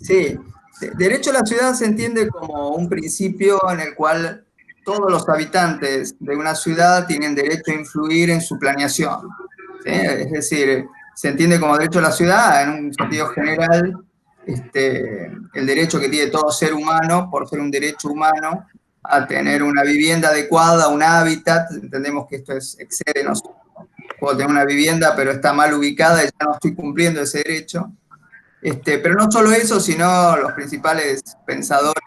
Sí, derecho a la ciudad se entiende como un principio en el cual todos los habitantes de una ciudad tienen derecho a influir en su planeación. ¿Sí? Es decir, se entiende como derecho a la ciudad en un sentido general, el derecho que tiene todo ser humano, por ser un derecho humano, a tener una vivienda adecuada, un hábitat. Entendemos que esto excede, no sé, puedo tener una vivienda, pero está mal ubicada y ya no estoy cumpliendo ese derecho. Pero no solo eso, sino los principales pensadores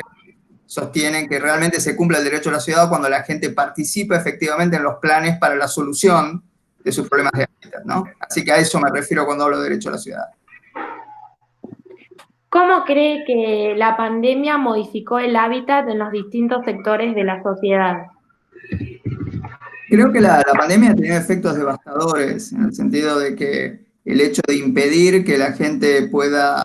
sostienen que realmente se cumple el derecho a la ciudad cuando la gente participa efectivamente en los planes para la solución de sus problemas de hábitat, ¿no? Así que a eso me refiero cuando hablo de derecho a la ciudad. ¿Cómo cree que la pandemia modificó el hábitat en los distintos sectores de la sociedad? Creo que la pandemia ha tenido efectos devastadores, en el sentido de que el hecho de impedir que la gente pueda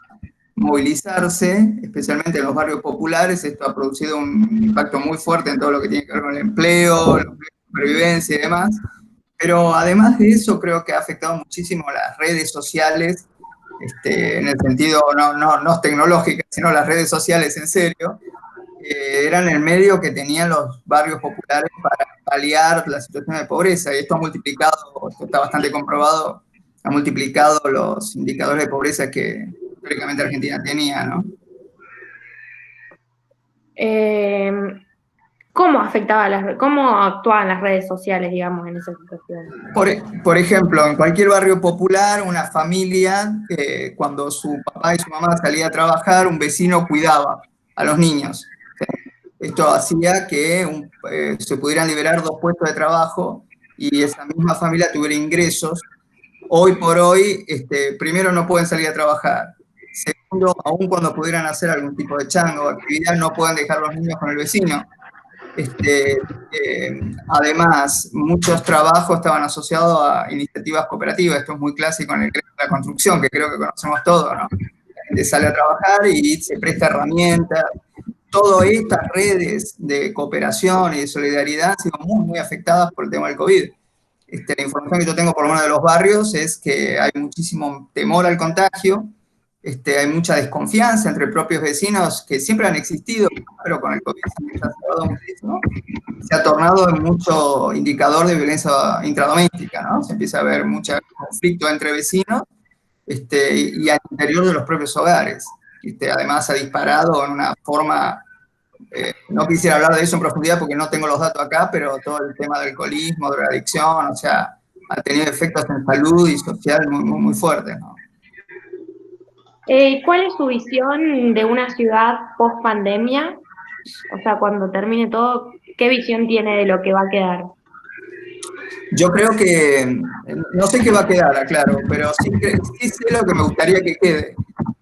movilizarse, especialmente en los barrios populares, esto ha producido un impacto muy fuerte en todo lo que tiene que ver con el empleo, la supervivencia y demás. Pero además de eso, creo que ha afectado muchísimo las redes sociales, en el sentido no tecnológicas, sino las redes sociales en serio, eran el medio que tenían los barrios populares para paliar la situación de pobreza. Y esto ha multiplicado, esto está bastante comprobado, ha multiplicado los indicadores de pobreza que históricamente Argentina tenía, ¿no? Eh, ¿Cómo actuaban las redes sociales, digamos, en esa situación? Por ejemplo, en cualquier barrio popular, una familia, cuando su papá y su mamá salían a trabajar, un vecino cuidaba a los niños. Esto hacía que se pudieran liberar dos puestos de trabajo y esa misma familia tuviera ingresos. Hoy por hoy, primero no pueden salir a trabajar. Segundo, aun cuando pudieran hacer algún tipo de chango o actividad, no pueden dejar los niños con el vecino. Este, Además, muchos trabajos estaban asociados a iniciativas cooperativas. Esto es muy clásico en el gremio de la construcción, que creo que conocemos todos, ¿no? La gente sale a trabajar y se presta herramientas. Todas estas redes de cooperación y de solidaridad han sido muy afectadas por el tema del COVID. La información que yo tengo por lo menos de los barrios es que hay muchísimo temor al contagio, hay mucha desconfianza entre propios vecinos que siempre han existido, pero con el COVID se han exacerbado muchísimo. Se ha tornado en mucho indicador de violencia intradoméstica, ¿no? Se empieza a ver mucho conflicto entre vecinos, y al interior de los propios hogares. Además ha disparado en una forma, no quisiera hablar de eso en profundidad porque no tengo los datos acá, pero todo el tema del alcoholismo, drogadicción, o sea, ha tenido efectos en salud y social muy fuertes, ¿no? ¿Cuál es su visión de una ciudad post pandemia? O sea, cuando termine todo, ¿qué visión tiene de lo que va a quedar? Yo creo que, no sé qué va a quedar, claro, pero sí sé lo que me gustaría que quede.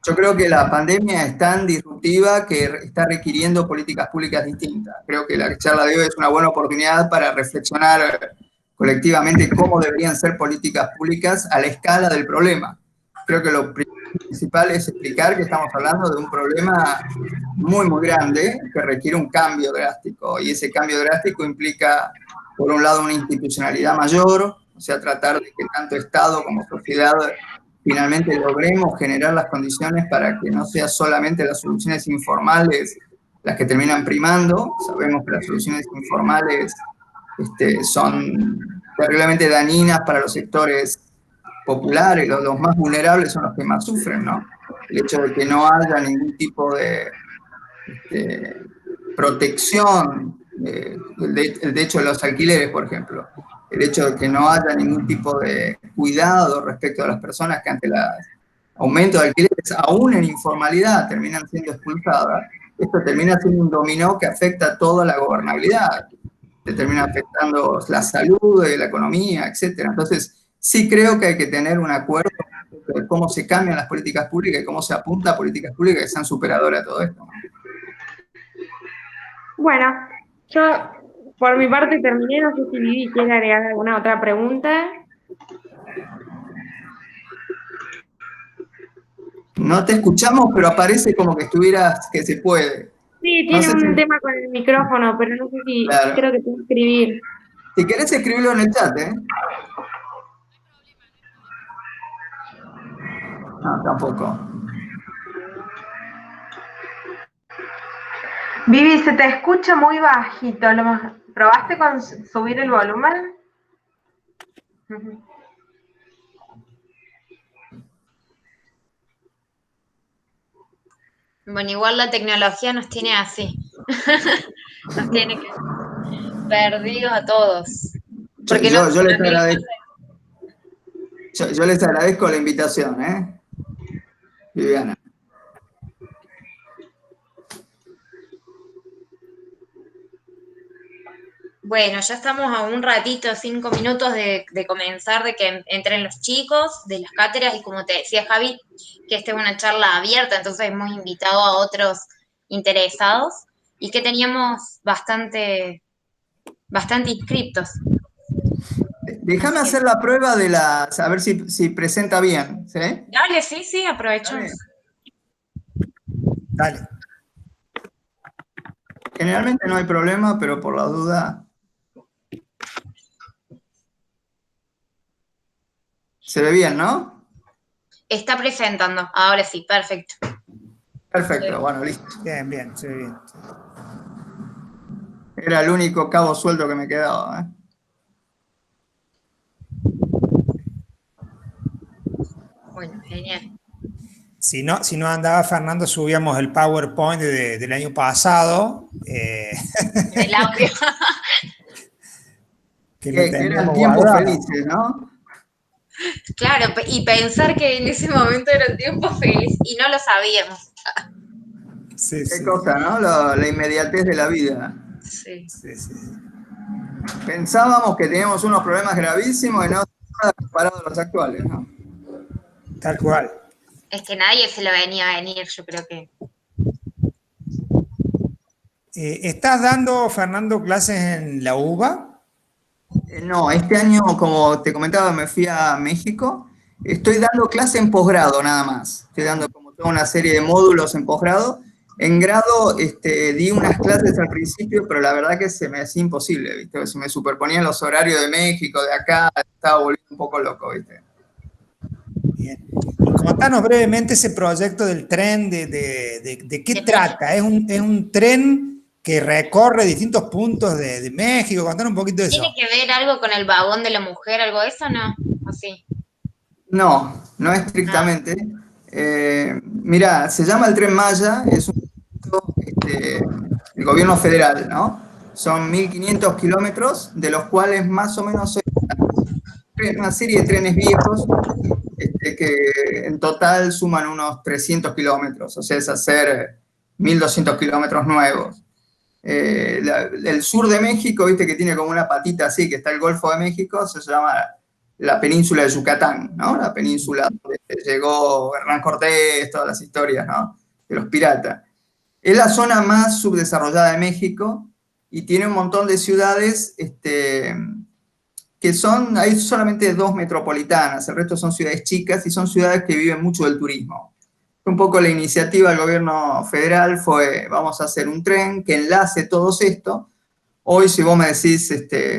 Yo creo que la pandemia es tan disruptiva que está requiriendo políticas públicas distintas. Creo que la charla de hoy es una buena oportunidad para reflexionar colectivamente cómo deberían ser políticas públicas a la escala del problema. Creo que lo principal es explicar que estamos hablando de un problema muy grande que requiere un cambio drástico y ese cambio drástico implica, por un lado, una institucionalidad mayor, o sea, tratar de que tanto Estado como sociedad finalmente logremos generar las condiciones para que no sea solamente las soluciones informales las que terminan primando. Sabemos que las soluciones informales son terriblemente dañinas para los sectores populares, los más vulnerables son los que más sufren, ¿no? El hecho de que no haya ningún tipo de protección, el hecho de los alquileres, por ejemplo, el hecho de que no haya ningún tipo de cuidado respecto a las personas que ante el aumento de alquileres, aún en informalidad, terminan siendo expulsadas, esto termina siendo un dominó que afecta a toda la gobernabilidad, te termina afectando la salud, la economía, etcétera. Entonces, sí creo que hay que tener un acuerdo de cómo se cambian las políticas públicas y cómo se apunta a políticas públicas que sean superadoras a todo esto, ¿no? Bueno, yo por mi parte terminé, no sé si Vivi quiere agregar alguna otra pregunta. No te escuchamos, pero aparece como que estuvieras, que se puede. Sí, No tiene sé un si, tema con el micrófono, pero no sé si, claro. creo que tengo que escribir. Si querés escribirlo en el chat, ¿eh? No, tampoco. Vivi, se te escucha muy bajito. ¿Probaste con subir el volumen? Bueno, igual la tecnología nos tiene así. Nos tiene perdidos a todos. Porque no, Yo les agradezco. Yo les agradezco la invitación, Viviana. Bueno, ya estamos a un ratito, 5 minutos de comenzar, de que entren los chicos de las cátedras y como te decía Javi, que esta es una charla abierta, entonces hemos invitado a otros interesados y que teníamos bastante inscriptos. Déjame hacer la prueba a ver si presenta bien, ¿sí? Dale, sí, aprovechamos. Dale. Generalmente no hay problema, pero por la duda... Se ve bien, ¿no? Está presentando, ahora sí, perfecto. Perfecto, bueno, listo. Bien, se ve bien. Era el único cabo suelto que me quedaba, Bueno, genial. Si no andaba Fernando, subíamos el PowerPoint del año pasado. El audio. Que eran tiempos felices, ¿no? Claro, y pensar que en ese momento era un tiempo feliz y no lo sabíamos. Sí, Qué cosa, ¿no? La inmediatez de la vida. Sí. Pensábamos que teníamos unos problemas gravísimos y no nada comparado a los actuales, ¿no? Tal cual. Es que nadie se lo venía a venir, yo creo que. ¿Estás dando, Fernando, clases en la UBA? No, este año, como te comentaba, me fui a México. Estoy dando clase en posgrado nada más. Estoy dando como toda una serie de módulos en posgrado. En grado di unas clases al principio, pero la verdad que se me hacía imposible, ¿viste? Se me superponían los horarios de México, de acá, estaba volviendo un poco loco, ¿viste? Bien. Contanos brevemente ese proyecto del tren, de qué trata. ¿Es un tren que recorre distintos puntos de México? Contanos un poquito de eso. ¿Tiene que ver algo con el vagón de la mujer, algo de eso, no? ¿O sí? No, no estrictamente. Mira, se llama el Tren Maya, es un el gobierno federal, ¿no? Son 1.500 kilómetros, de los cuales más o menos una serie de trenes viejos que en total suman unos 300 kilómetros, o sea, es hacer 1.200 kilómetros nuevos. El sur de México, viste que tiene como una patita así, que está el Golfo de México, se llama la península de Yucatán, ¿no? La península donde llegó Hernán Cortés, todas las historias, ¿no? De los piratas. Es la zona más subdesarrollada de México y tiene un montón de ciudades que hay solamente 2 metropolitanas, el resto son ciudades chicas y son ciudades que viven mucho del turismo. Un poco la iniciativa del gobierno federal fue, vamos a hacer un tren que enlace todo esto. Hoy, si vos me decís,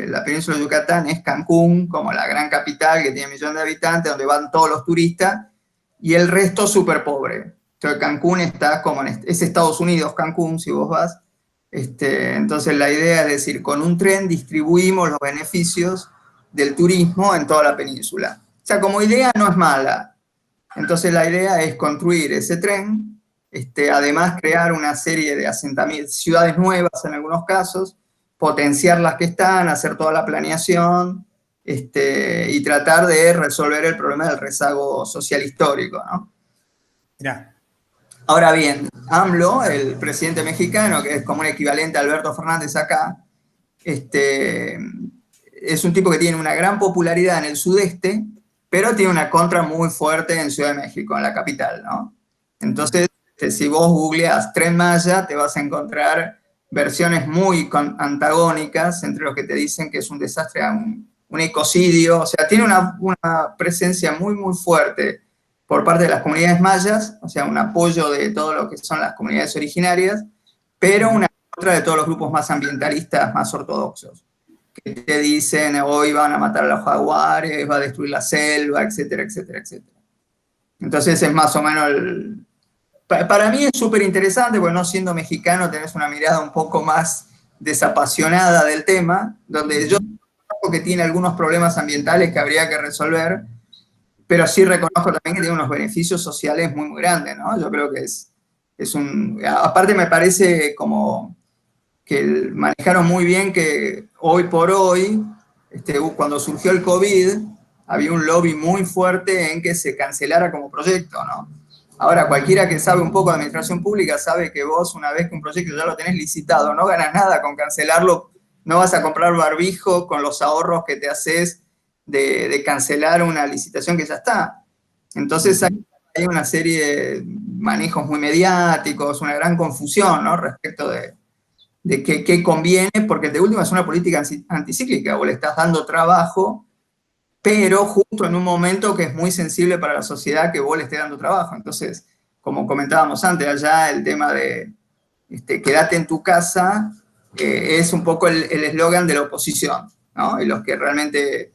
la península de Yucatán es Cancún, como la gran capital que tiene millones de habitantes, donde van todos los turistas, y el resto súper pobre. Entonces, Cancún está como es Estados Unidos, Cancún, si vos vas. Entonces, la idea es decir, con un tren distribuimos los beneficios del turismo en toda la península. O sea, como idea no es mala. Entonces, la idea es construir ese tren, además crear una serie de asentamientos, ciudades nuevas en algunos casos, potenciar las que están, hacer toda la planeación, y tratar de resolver el problema del rezago social histórico, ¿no? Mirá. Ahora bien, AMLO, el presidente mexicano, que es como un equivalente a Alberto Fernández acá, es un tipo que tiene una gran popularidad en el sudeste, pero tiene una contra muy fuerte en Ciudad de México, en la capital, ¿no? Entonces, si vos googleás Tren Maya, te vas a encontrar versiones muy antagónicas entre los que te dicen que es un desastre, un ecocidio, o sea, tiene una presencia muy, muy fuerte por parte de las comunidades mayas, o sea, un apoyo de todo lo que son las comunidades originarias, pero una contra de todos los grupos más ambientalistas, más ortodoxos, que te dicen hoy van a matar a los jaguares, va a destruir la selva, etcétera, etcétera, etcétera. Entonces es más o menos Para mí es súper interesante, porque no siendo mexicano tenés una mirada un poco más desapasionada del tema, donde yo reconozco que tiene algunos problemas ambientales que habría que resolver, pero sí reconozco también que tiene unos beneficios sociales muy, muy grandes, ¿no? Yo creo que es un... Aparte me parece como que manejaron muy bien que hoy por hoy, cuando surgió el COVID, había un lobby muy fuerte en que se cancelara como proyecto, ¿no? Ahora, cualquiera que sabe un poco de administración pública sabe que vos, una vez que un proyecto ya lo tenés licitado, no ganas nada con cancelarlo, no vas a comprar barbijo con los ahorros que te haces de cancelar una licitación que ya está. Entonces hay una serie de manejos muy mediáticos, una gran confusión, ¿no? Respecto de qué conviene, porque de última es una política anticíclica, o le estás dando trabajo, pero justo en un momento que es muy sensible para la sociedad que vos le estés dando trabajo. Entonces, como comentábamos antes, allá el tema de quédate en tu casa es un poco el eslogan de la oposición, ¿no? Y los que realmente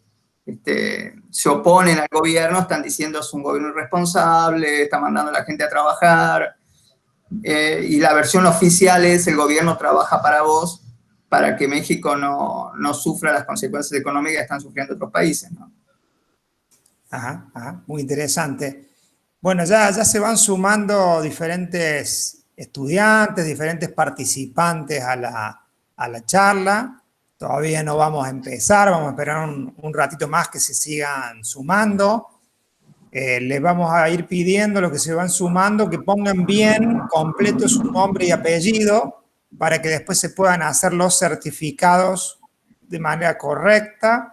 se oponen al gobierno están diciendo es un gobierno irresponsable, está mandando a la gente a trabajar, y la versión oficial es el gobierno trabaja para vos para que México no sufra las consecuencias económicas que están sufriendo otros países, ¿no? Ajá, ajá, muy interesante. Bueno, ya se van sumando diferentes estudiantes, diferentes participantes a la charla. Todavía no vamos a empezar, vamos a esperar un ratito más que se sigan sumando. Les vamos a ir pidiendo, los que se van sumando, que pongan bien completo su nombre y apellido para que después se puedan hacer los certificados de manera correcta.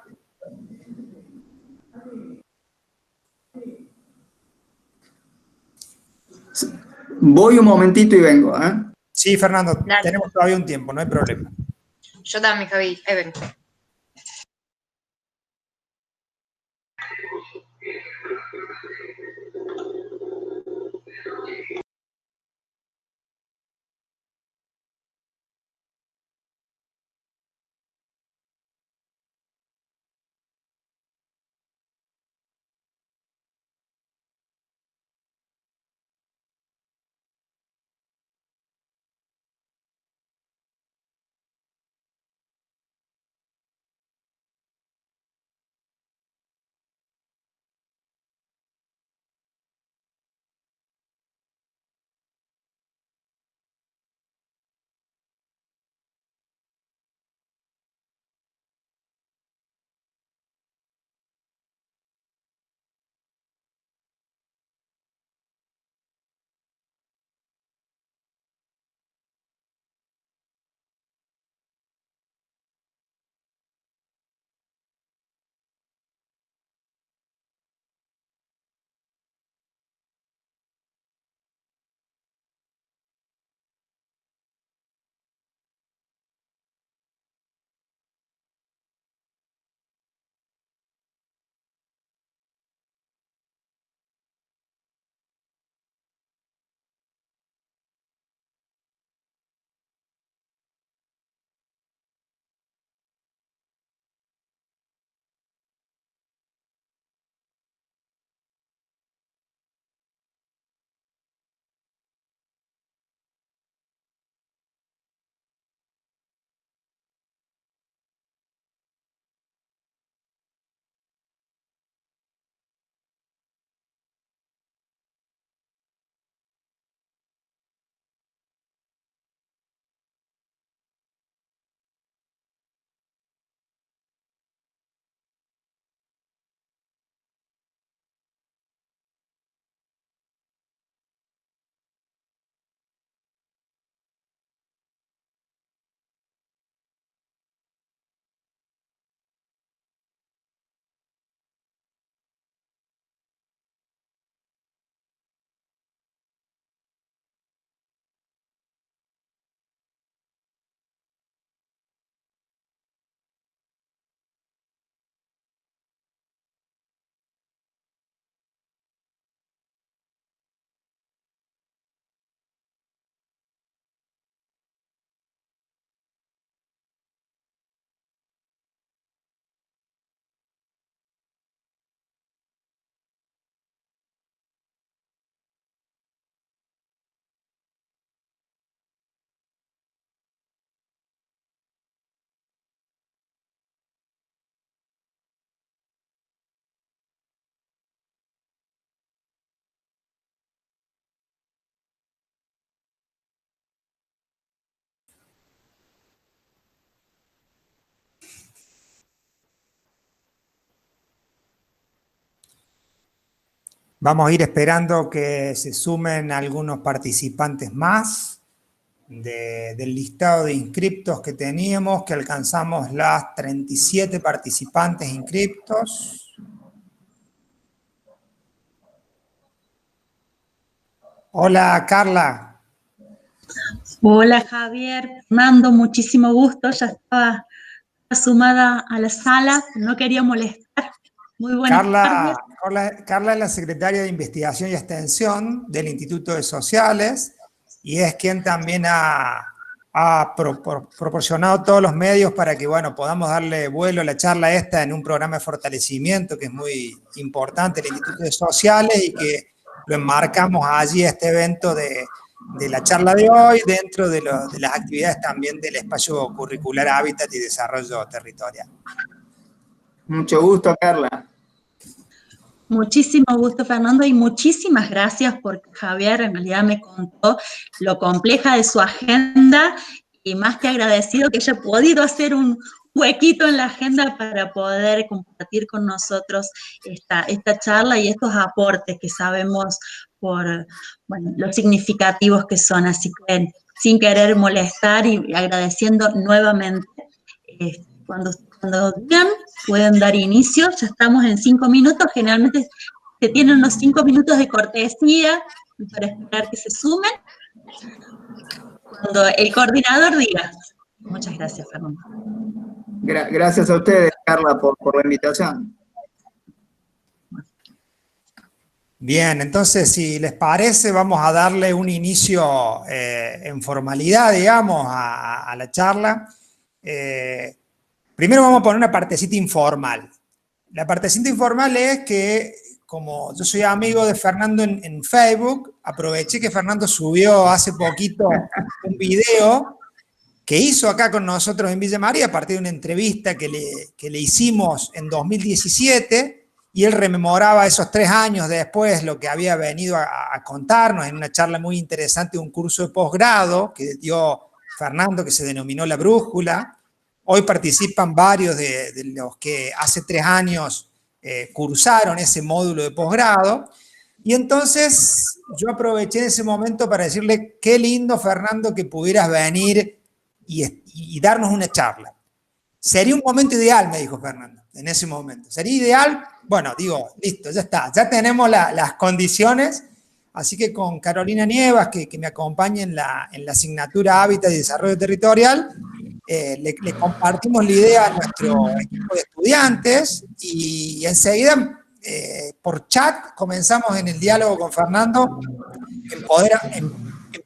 Voy un momentito y vengo, ¿eh? Sí, Fernando, Dale. tenemos todavía un tiempo, no hay problema. Yo también, Javi. Ahí vengo. Vamos a ir esperando que se sumen algunos participantes más del listado de inscriptos que teníamos, que alcanzamos las 37 participantes inscriptos. Hola, Carla. Hola, Javier. Fernando, muchísimo gusto. Ya estaba sumada a la sala, no quería molestar. Muy buenas tardes. Carla es la secretaria de Investigación y Extensión del Instituto de Sociales y es quien también ha proporcionado todos los medios para que, bueno, podamos darle vuelo a la charla esta en un programa de fortalecimiento que es muy importante, el Instituto de Sociales, y que lo enmarcamos allí, este evento de la charla de hoy, dentro de las actividades también del espacio curricular Hábitat y Desarrollo Territorial. Mucho gusto, Carla. Muchísimo gusto, Fernando, y muchísimas gracias porque Javier en realidad me contó lo compleja de su agenda y más que agradecido que haya podido hacer un huequito en la agenda para poder compartir con nosotros esta charla y estos aportes que sabemos por los significativos que son. Así que sin querer molestar y agradeciendo nuevamente, cuando digan, pueden dar inicio. Ya estamos en 5 minutos, generalmente se tienen unos 5 minutos de cortesía para esperar que se sumen. Cuando el coordinador diga. Muchas gracias, Fernando. Gracias a ustedes, Carla, por la invitación. Bien, entonces, si les parece, vamos a darle un inicio en formalidad, digamos, a la charla. Primero vamos a poner una partecita informal. La partecita informal es que, como yo soy amigo de Fernando en Facebook, aproveché que Fernando subió hace poquito un video que hizo acá con nosotros en Villa María a partir de una entrevista que le hicimos en 2017, y él rememoraba esos 3 años después lo que había venido a contarnos en una charla muy interesante de un curso de posgrado que dio Fernando, que se denominó La Brújula. Hoy participan varios de los que hace 3 años cursaron ese módulo de posgrado. Y entonces yo aproveché ese momento para decirle, qué lindo, Fernando, que pudieras venir y darnos una charla. Sería un momento ideal, me dijo Fernando, en ese momento. Sería ideal, bueno, digo, listo, ya está, ya tenemos las condiciones. Así que con Carolina Nievas, que me acompaña en la asignatura Hábitat y Desarrollo Territorial, le compartimos la idea a nuestro equipo de estudiantes y enseguida por chat comenzamos en el diálogo con Fernando en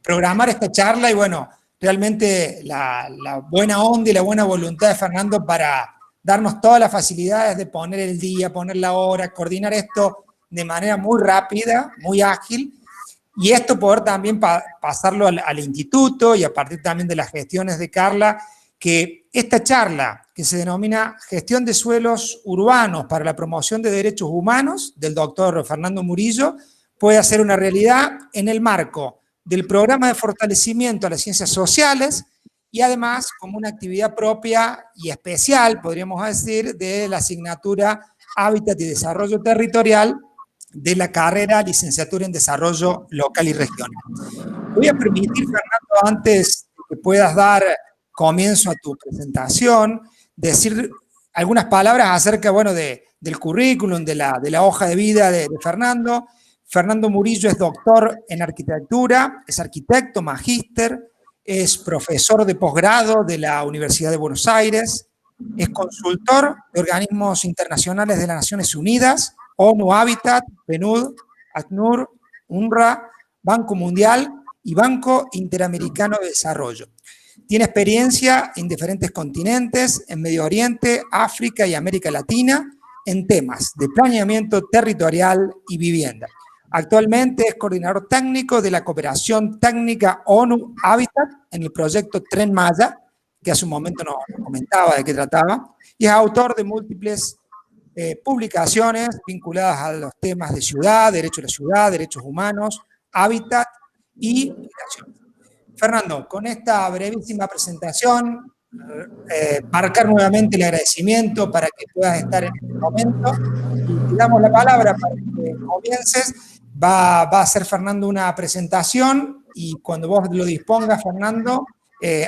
programar esta charla y bueno, realmente la buena onda y la buena voluntad de Fernando para darnos todas las facilidades de poner el día, poner la hora, coordinar esto de manera muy rápida, muy ágil, y esto poder también pasarlo al instituto y a partir también de las gestiones de Carla, que esta charla que se denomina Gestión de Suelos Urbanos para la Promoción de Derechos Humanos del doctor Fernando Murillo pueda ser una realidad en el marco del programa de fortalecimiento a las ciencias sociales y además como una actividad propia y especial, podríamos decir, de la asignatura Hábitat y Desarrollo Territorial de la carrera Licenciatura en Desarrollo Local y Regional. Voy a permitir, Fernando, antes que puedas dar comienzo a tu presentación, decir algunas palabras acerca, bueno, del currículum, de la hoja de vida de Fernando. Fernando Murillo es doctor en arquitectura, es arquitecto, magíster, es profesor de posgrado de la Universidad de Buenos Aires, es consultor de organismos internacionales de las Naciones Unidas, ONU Habitat, PNUD, ACNUR, UNRWA, Banco Mundial y Banco Interamericano de Desarrollo. Tiene experiencia en diferentes continentes, en Medio Oriente, África y América Latina, en temas de planeamiento territorial y vivienda. Actualmente es coordinador técnico de la cooperación técnica ONU Habitat en el proyecto Tren Maya, que hace un momento nos comentaba de qué trataba, y es autor de múltiples publicaciones vinculadas a los temas de ciudad, derecho a la ciudad, derechos humanos, hábitat y migración. Fernando, con esta brevísima presentación, marcar nuevamente el agradecimiento para que puedas estar en este momento. Y te damos la palabra para que comiences. Va a hacer Fernando una presentación y cuando vos lo dispongas, Fernando,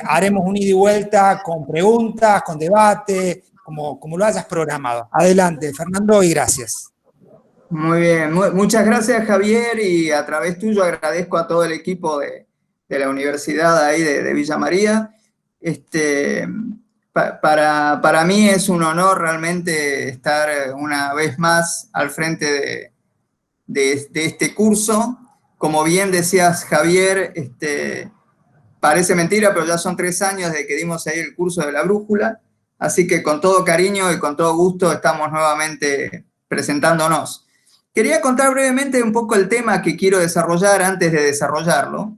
haremos un ida y vuelta con preguntas, con debate, como lo hayas programado. Adelante, Fernando, y gracias. Muy bien, muchas gracias, Javier, y a través tuyo agradezco a todo el equipo de la universidad ahí de Villa María. Para mí es un honor realmente estar una vez más al frente de este curso. Como bien decías, Javier, parece mentira, pero ya son 3 años desde que dimos ahí el curso de la brújula, así que con todo cariño y con todo gusto estamos nuevamente presentándonos. Quería contar brevemente un poco el tema que quiero desarrollar antes de desarrollarlo,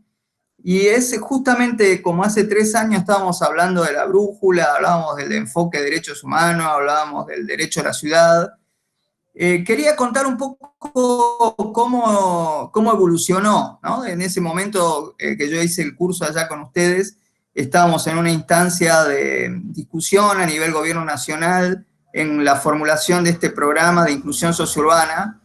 y es justamente como hace 3 años estábamos hablando de la brújula, hablábamos del enfoque de derechos humanos, hablábamos del derecho a la ciudad. Quería contar un poco cómo evolucionó, ¿no? En ese momento que yo hice el curso allá con ustedes, estábamos en una instancia de discusión a nivel gobierno nacional en la formulación de este programa de inclusión sociourbana,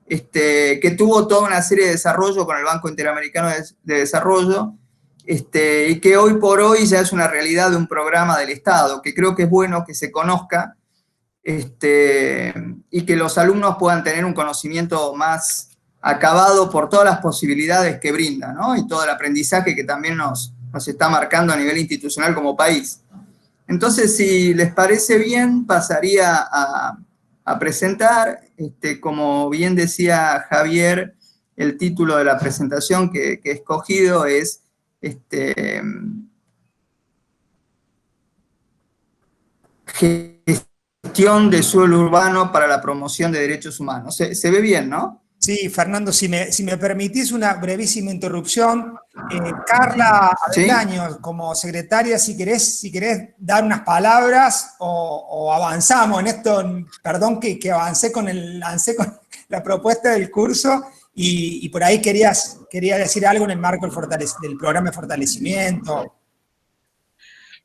que tuvo toda una serie de desarrollo con el Banco Interamericano de Desarrollo, y que hoy por hoy ya es una realidad de un programa del Estado, que creo que es bueno que se conozca, y que los alumnos puedan tener un conocimiento más acabado por todas las posibilidades que brinda, ¿no? Y todo el aprendizaje que también nos está marcando a nivel institucional como país. Entonces, si les parece bien, pasaría a presentar, como bien decía Javier, el título de la presentación que he escogido es Gestión de suelo urbano para la promoción de derechos humanos. ¿Se ve bien, no? Sí, Fernando, si me permitís una brevísima interrupción. Carla Avendaño, ¿sí? Como secretaria, si querés dar unas palabras o avanzamos en esto. Perdón que lancé con la propuesta del curso y por ahí quería decir algo en el marco del programa de fortalecimiento.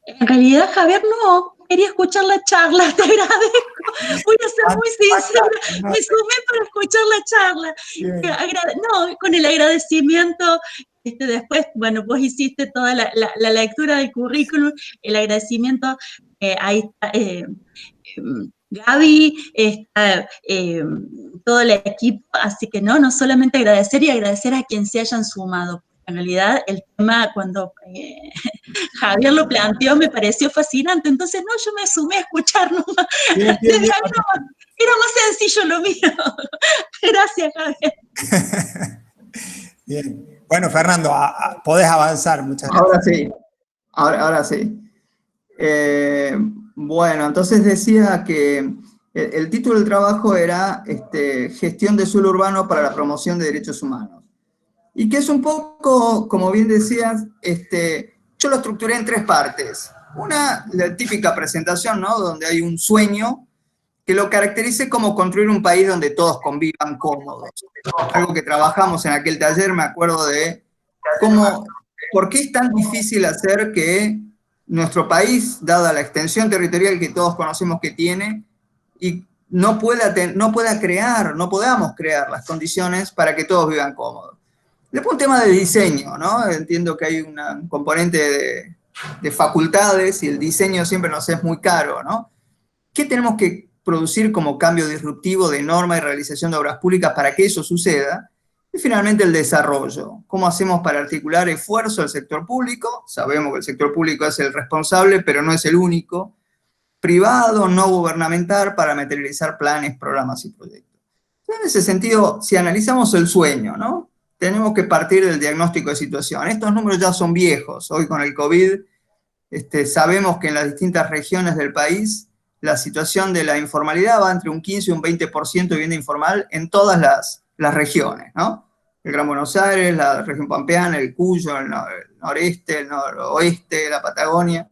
En realidad, Javier, no. Quería escuchar la charla, te agradezco. Voy a ser muy sincera, me sumé para escuchar la charla. No, con el agradecimiento, después, bueno, vos hiciste toda la lectura del currículum, el agradecimiento, ahí está Gaby, está todo el equipo, así que no solamente agradecer y agradecer a quien se hayan sumado. En realidad, el tema, cuando Javier lo planteó, me pareció fascinante. Entonces, yo me sumé a escuchar nomás. Bien. Era más sencillo lo mío. Gracias, Javier. Bien. Bueno, Fernando, podés avanzar. Muchas gracias. Ahora sí. Bueno, entonces decía que el título del trabajo era Gestión de suelo urbano para la promoción de derechos humanos. Y que es un poco, como bien decías, yo lo estructuré en 3 partes. Una, la típica presentación, ¿no? Donde hay un sueño que lo caracterice como construir un país donde todos convivan cómodos. Algo que trabajamos en aquel taller, me acuerdo de por qué es tan difícil hacer que nuestro país, dada la extensión territorial que todos conocemos que tiene, y no podamos crear las condiciones para que todos vivan cómodos. Después un tema de diseño, ¿no? Entiendo que hay un componente de facultades y el diseño siempre nos es muy caro, ¿no? ¿Qué tenemos que producir como cambio disruptivo de norma y realización de obras públicas para que eso suceda? Y finalmente el desarrollo. ¿Cómo hacemos para articular esfuerzo del sector público? Sabemos que el sector público es el responsable, pero no es el único. Privado, no gubernamental, para materializar planes, programas y proyectos. En ese sentido, si analizamos el sueño, ¿no? Tenemos que partir del diagnóstico de situación. Estos números ya son viejos. Hoy con el COVID sabemos que en las distintas regiones del país la situación de la informalidad va entre un 15 y un 20% de vivienda informal en todas las regiones, ¿no? El Gran Buenos Aires, la región pampeana, el Cuyo, el noreste, el noroeste, la Patagonia.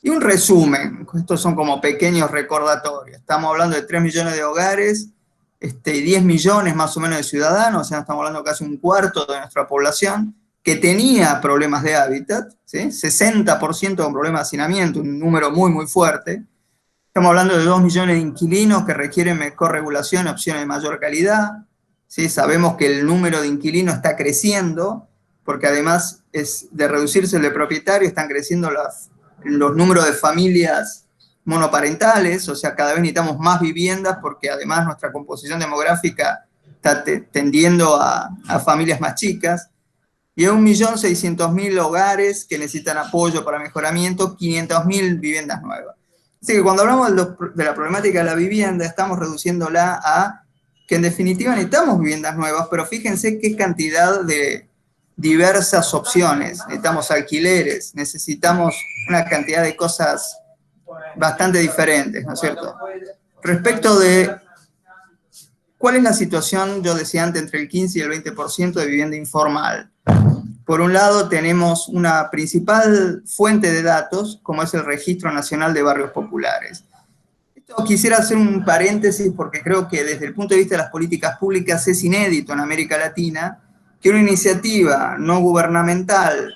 Y un resumen, estos son como pequeños recordatorios. Estamos hablando de 3 millones de hogares, 10 millones más o menos de ciudadanos, o sea, estamos hablando casi un cuarto de nuestra población, que tenía problemas de hábitat, ¿sí? 60% con problemas de hacinamiento, un número muy, muy fuerte. Estamos hablando de 2 millones de inquilinos que requieren mejor regulación, opciones de mayor calidad. ¿Sí? Sabemos que el número de inquilinos está creciendo, porque además de reducirse el de propietario, están creciendo los números de familias monoparentales, o sea, cada vez necesitamos más viviendas, porque además nuestra composición demográfica está tendiendo a familias más chicas. Y hay 1.600.000 hogares que necesitan apoyo para mejoramiento, 500.000 viviendas nuevas. Así que cuando hablamos de la problemática de la vivienda, estamos reduciéndola a que en definitiva necesitamos viviendas nuevas, pero fíjense qué cantidad de diversas opciones. Necesitamos alquileres, necesitamos una cantidad de cosas bastante diferentes, ¿no es cierto? Respecto de cuál es la situación, yo decía antes, entre el 15 y el 20% de vivienda informal. Por un lado, tenemos una principal fuente de datos, como es el Registro Nacional de Barrios Populares. Quisiera hacer un paréntesis porque creo que desde el punto de vista de las políticas públicas es inédito en América Latina que una iniciativa no gubernamental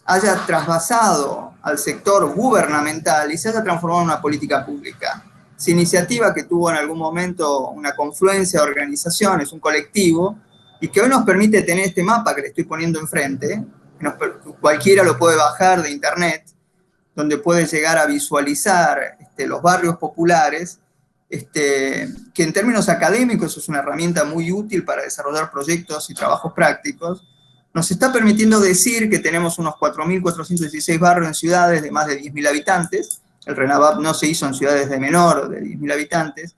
haya trasvasado al sector gubernamental y se haya transformado en una política pública. Esa iniciativa que tuvo en algún momento una confluencia de organizaciones, un colectivo, y que hoy nos permite tener este mapa que le estoy poniendo enfrente, cualquiera lo puede bajar de internet, donde puede llegar a visualizar los barrios populares, que en términos académicos es una herramienta muy útil para desarrollar proyectos y trabajos prácticos, nos está permitiendo decir que tenemos unos 4.416 barrios en ciudades de más de 10.000 habitantes, el RENAVAP no se hizo en ciudades de menor de 10.000 habitantes,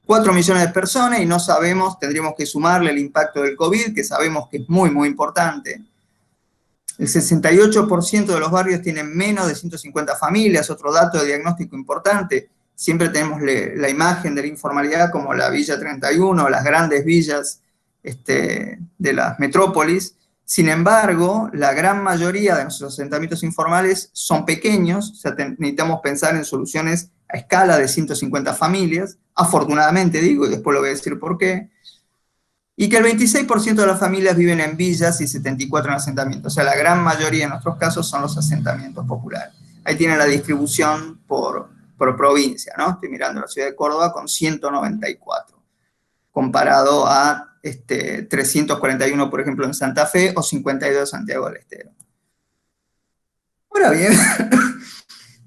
4 millones de personas y no sabemos, tendríamos que sumarle el impacto del COVID, que sabemos que es muy, muy importante. El 68% de los barrios tienen menos de 150 familias, otro dato de diagnóstico importante. Siempre tenemos la imagen de la informalidad como la Villa 31, las grandes villas de las metrópolis. Sin embargo, la gran mayoría de nuestros asentamientos informales son pequeños, o sea, necesitamos pensar en soluciones a escala de 150 familias, afortunadamente digo, y después lo voy a decir por qué, y que el 26% de las familias viven en villas y 74% en asentamientos, o sea, la gran mayoría en nuestros casos son los asentamientos populares. Ahí tienen la distribución por provincia, ¿no? Estoy mirando la ciudad de Córdoba con 194, comparado a 341, por ejemplo, en Santa Fe, o 52 en Santiago del Estero. Ahora bien,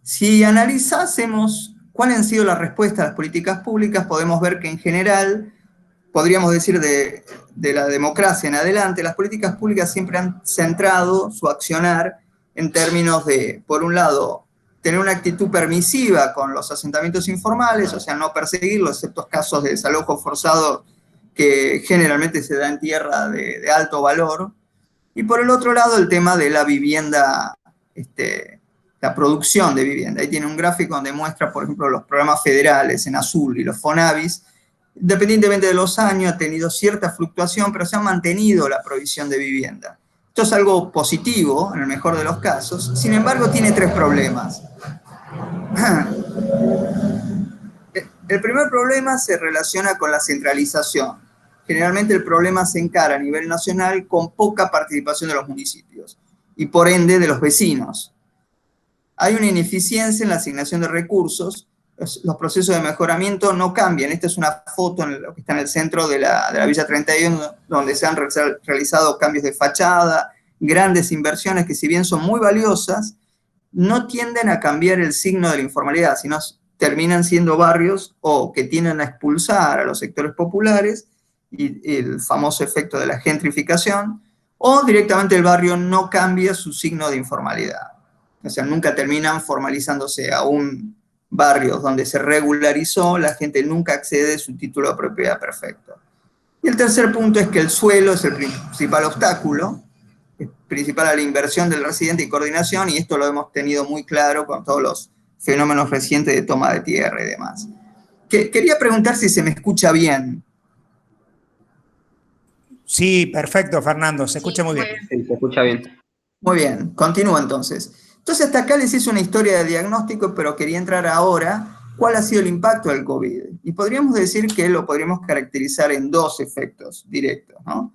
si analizásemos cuáles han sido las respuestas a las políticas públicas, podemos ver que en general, podríamos decir de la democracia en adelante, las políticas públicas siempre han centrado su accionar en términos de, por un lado, tener una actitud permisiva con los asentamientos informales, o sea, no perseguirlos, excepto casos de desalojo forzado que generalmente se da en tierra de alto valor, y por el otro lado el tema de la vivienda, la producción de vivienda. Ahí tiene un gráfico donde muestra, por ejemplo, los programas federales en azul y los FONAVIS, independientemente de los años, ha tenido cierta fluctuación, pero se ha mantenido la provisión de vivienda. Esto es algo positivo, en el mejor de los casos, sin embargo tiene 3 problemas. El primer problema se relaciona con la centralización. Generalmente el problema se encara a nivel nacional con poca participación de los municipios y por ende de los vecinos. Hay una ineficiencia en la asignación de recursos, los procesos de mejoramiento no cambian. Esta es una foto en lo que está en el centro de la Villa 31, donde se han realizado cambios de fachada, grandes inversiones que si bien son muy valiosas, no tienden a cambiar el signo de la informalidad, sino terminan siendo barrios o que tienden a expulsar a los sectores populares y el famoso efecto de la gentrificación, o directamente el barrio no cambia su signo de informalidad. O sea, nunca terminan formalizándose a un barrio donde se regularizó, la gente nunca accede a su título de propiedad perfecto. Y el tercer punto es que el suelo es el principal obstáculo, es principal a la inversión del residente y coordinación, y esto lo hemos tenido muy claro con todos los fenómenos recientes de toma de tierra y demás. Quería preguntar si se me escucha bien. Sí, perfecto, Fernando, se escucha muy bien. Sí, se escucha bien. Muy bien, continúo entonces. Entonces hasta acá les hice una historia de diagnóstico, pero quería entrar ahora, ¿cuál ha sido el impacto del COVID? Y podríamos decir que lo podríamos caracterizar en 2 efectos directos, ¿no?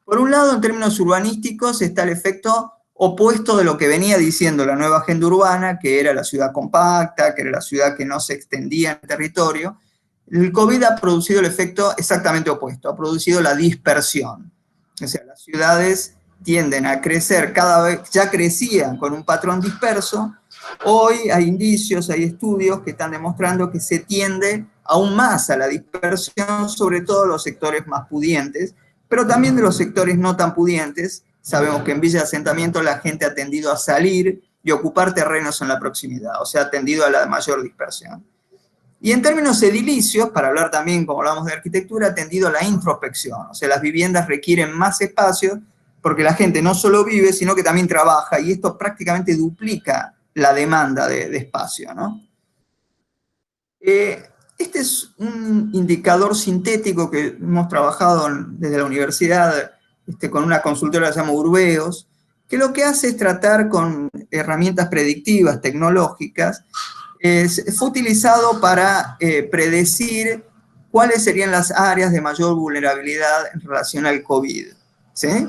Por un lado, en términos urbanísticos, está el efecto opuesto de lo que venía diciendo la nueva agenda urbana, que era la ciudad compacta, que era la ciudad que no se extendía en el territorio. El COVID ha producido el efecto exactamente opuesto, ha producido la dispersión. O sea, las ciudades tienden a crecer cada vez, ya crecían con un patrón disperso. Hoy hay indicios, hay estudios que están demostrando que se tiende aún más a la dispersión, sobre todo en los sectores más pudientes, pero también de los sectores no tan pudientes. Sabemos que en Villa de Asentamiento la gente ha tendido a salir y ocupar terrenos en la proximidad, o sea, ha tendido a la mayor dispersión. Y en términos edilicios, para hablar también, como hablamos de arquitectura, ha tendido a la introspección, o sea, las viviendas requieren más espacios porque la gente no solo vive, sino que también trabaja, y esto prácticamente duplica la demanda de espacio, ¿no? Este es un indicador sintético que hemos trabajado desde la universidad con una consultora que se llama Urbeos, que lo que hace es tratar con herramientas predictivas, tecnológicas. Fue utilizado para predecir cuáles serían las áreas de mayor vulnerabilidad en relación al COVID, ¿sí?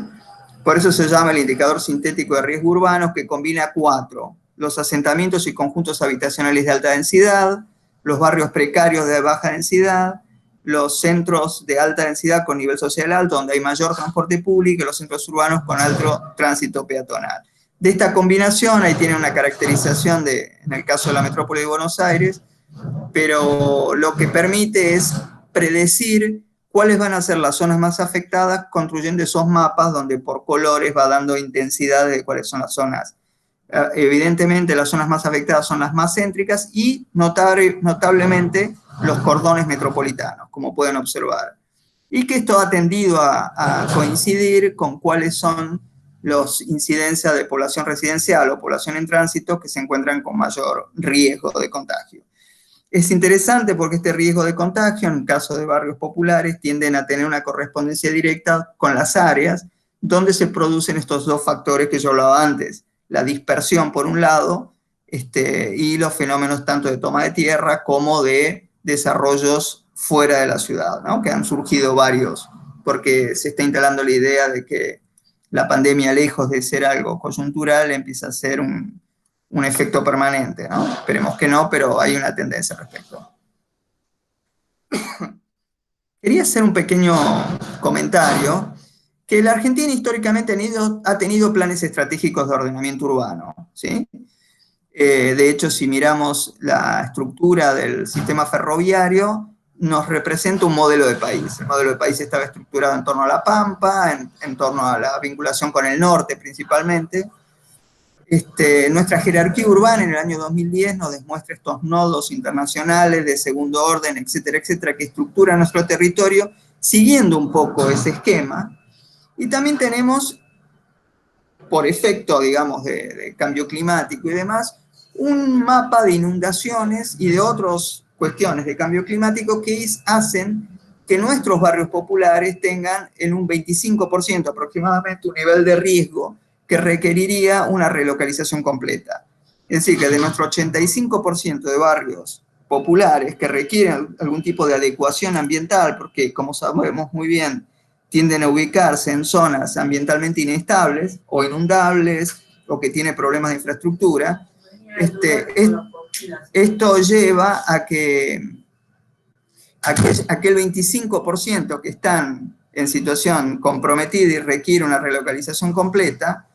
Por eso se llama el indicador sintético de riesgo urbano, que combina 4: los asentamientos y conjuntos habitacionales de alta densidad, los barrios precarios de baja densidad, los centros de alta densidad con nivel social alto, donde hay mayor transporte público, y los centros urbanos con alto tránsito peatonal. De esta combinación, ahí tiene una caracterización en el caso de la metrópoli de Buenos Aires, pero lo que permite es predecir cuáles van a ser las zonas más afectadas, construyendo esos mapas donde por colores va dando intensidad de cuáles son las zonas. Evidentemente las zonas más afectadas son las más céntricas y notablemente los cordones metropolitanos, como pueden observar. Y que esto ha tendido a coincidir con cuáles son las incidencias de población residencial o población en tránsito que se encuentran con mayor riesgo de contagio. Es interesante porque este riesgo de contagio, en el caso de barrios populares, tienden a tener una correspondencia directa con las áreas donde se producen estos dos factores que yo hablaba antes: la dispersión por un lado, y los fenómenos tanto de toma de tierra como de desarrollos fuera de la ciudad, ¿no? Que han surgido varios, porque se está instalando la idea de que la pandemia, lejos de ser algo coyuntural, empieza a ser un efecto permanente, ¿no? Esperemos que no, pero hay una tendencia al respecto. Quería hacer un pequeño comentario, que la Argentina históricamente ha tenido planes estratégicos de ordenamiento urbano, ¿sí? De hecho, si miramos la estructura del sistema ferroviario, nos representa un modelo de país. El modelo de país estaba estructurado en torno a la Pampa, en torno a la vinculación con el norte principalmente. Nuestra jerarquía urbana en el año 2010 nos demuestra estos nodos internacionales de segundo orden, etcétera, etcétera, que estructuran nuestro territorio siguiendo un poco ese esquema. Y también tenemos, por efecto, digamos, de cambio climático y demás, un mapa de inundaciones y de otras cuestiones de cambio climático que hacen que nuestros barrios populares tengan en un 25% aproximadamente un nivel de riesgo que requeriría una relocalización completa. Es decir, que de nuestro 85% de barrios populares que requieren algún tipo de adecuación ambiental, porque como sabemos muy bien, tienden a ubicarse en zonas ambientalmente inestables o inundables o que tienen problemas de infraestructura, esto lleva a que aquel 25% que están en situación comprometida y requiere una relocalización completa,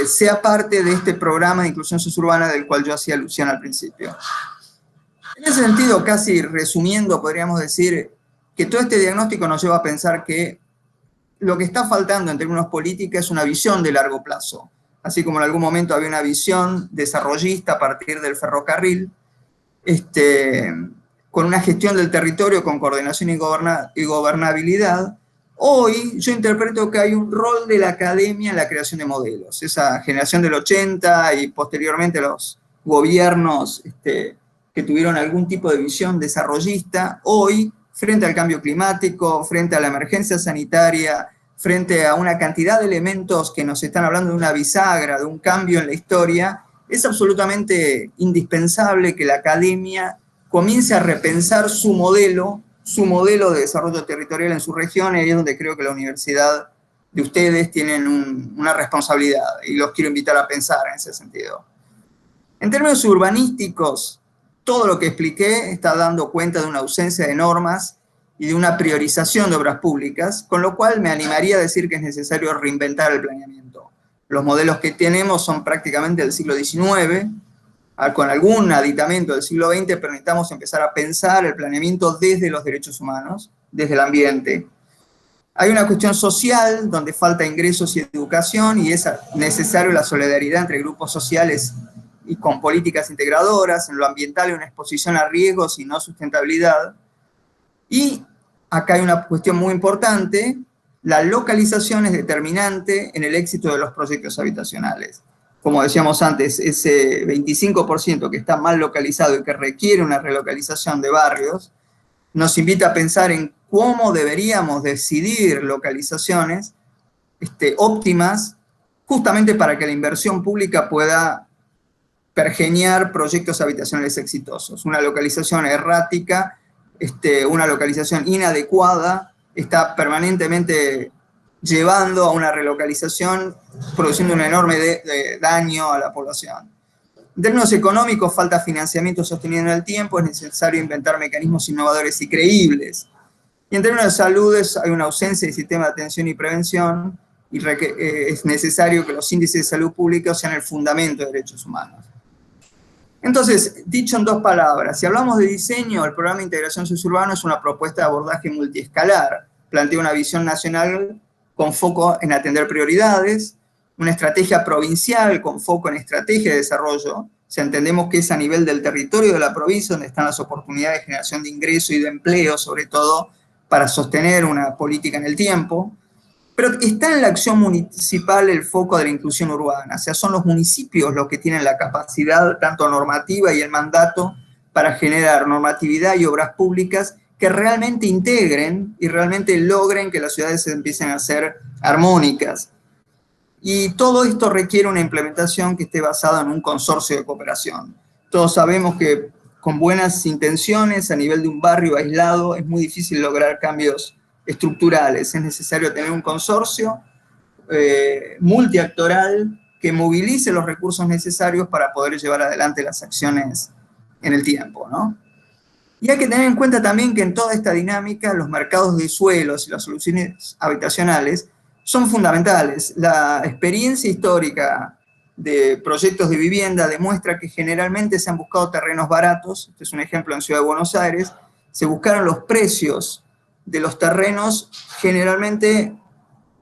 sea parte de este programa de inclusión suburbana del cual yo hacía alusión al principio. En ese sentido, casi resumiendo, podríamos decir que todo este diagnóstico nos lleva a pensar que lo que está faltando en términos políticos es una visión de largo plazo. Así como en algún momento había una visión desarrollista a partir del ferrocarril, con una gestión del territorio con coordinación y gobernabilidad, hoy yo interpreto que hay un rol de la academia en la creación de modelos. Esa generación del 80 y posteriormente los gobiernos que tuvieron algún tipo de visión desarrollista, hoy, frente al cambio climático, frente a la emergencia sanitaria, frente a una cantidad de elementos que nos están hablando de una bisagra, de un cambio en la historia, es absolutamente indispensable que la academia comience a repensar su modelo de desarrollo territorial en su región, y ahí es donde creo que la universidad de ustedes tienen una responsabilidad y los quiero invitar a pensar en ese sentido. En términos urbanísticos, todo lo que expliqué está dando cuenta de una ausencia de normas y de una priorización de obras públicas, con lo cual me animaría a decir que es necesario reinventar el planeamiento. Los modelos que tenemos son prácticamente del siglo XIX, con algún aditamento del siglo XX, pero necesitamos empezar a pensar el planeamiento desde los derechos humanos, desde el ambiente. Hay una cuestión social donde falta ingresos y educación y es necesario la solidaridad entre grupos sociales y con políticas integradoras. En lo ambiental hay una exposición a riesgos y no sustentabilidad. Y acá hay una cuestión muy importante: la localización es determinante en el éxito de los proyectos habitacionales. Como decíamos antes, ese 25% que está mal localizado y que requiere una relocalización de barrios, nos invita a pensar en cómo deberíamos decidir localizaciones óptimas, justamente para que la inversión pública pueda pergeñar proyectos habitacionales exitosos. Una localización errática, una localización inadecuada, está permanentemente llevando a una relocalización, produciendo un enorme daño a la población. En términos económicos, falta financiamiento sostenido en el tiempo, es necesario inventar mecanismos innovadores y creíbles. Y en términos de salud, hay una ausencia de sistema de atención y prevención, y es necesario que los índices de salud pública sean el fundamento de derechos humanos. Entonces, dicho en dos palabras, si hablamos de diseño, el programa de integración sociourbano es una propuesta de abordaje multiescalar. Plantea una visión nacional con foco en atender prioridades, una estrategia provincial con foco en estrategia de desarrollo. Si entendemos que es a nivel del territorio de la provincia donde están las oportunidades de generación de ingreso y de empleo, sobre todo para sostener una política en el tiempo. Pero está en la acción municipal el foco de la inclusión urbana, o sea, son los municipios los que tienen la capacidad, tanto normativa y el mandato, para generar normatividad y obras públicas que realmente integren y realmente logren que las ciudades se empiecen a ser armónicas. Y todo esto requiere una implementación que esté basada en un consorcio de cooperación. Todos sabemos que con buenas intenciones a nivel de un barrio aislado es muy difícil lograr cambios estructurales. Es necesario tener un consorcio multiactoral que movilice los recursos necesarios para poder llevar adelante las acciones en el tiempo, ¿no? Y hay que tener en cuenta también que en toda esta dinámica los mercados de suelos y las soluciones habitacionales son fundamentales. La experiencia histórica de proyectos de vivienda demuestra que generalmente se han buscado terrenos baratos. Este es un ejemplo en Ciudad de Buenos Aires. Se buscaron los precios de los terrenos generalmente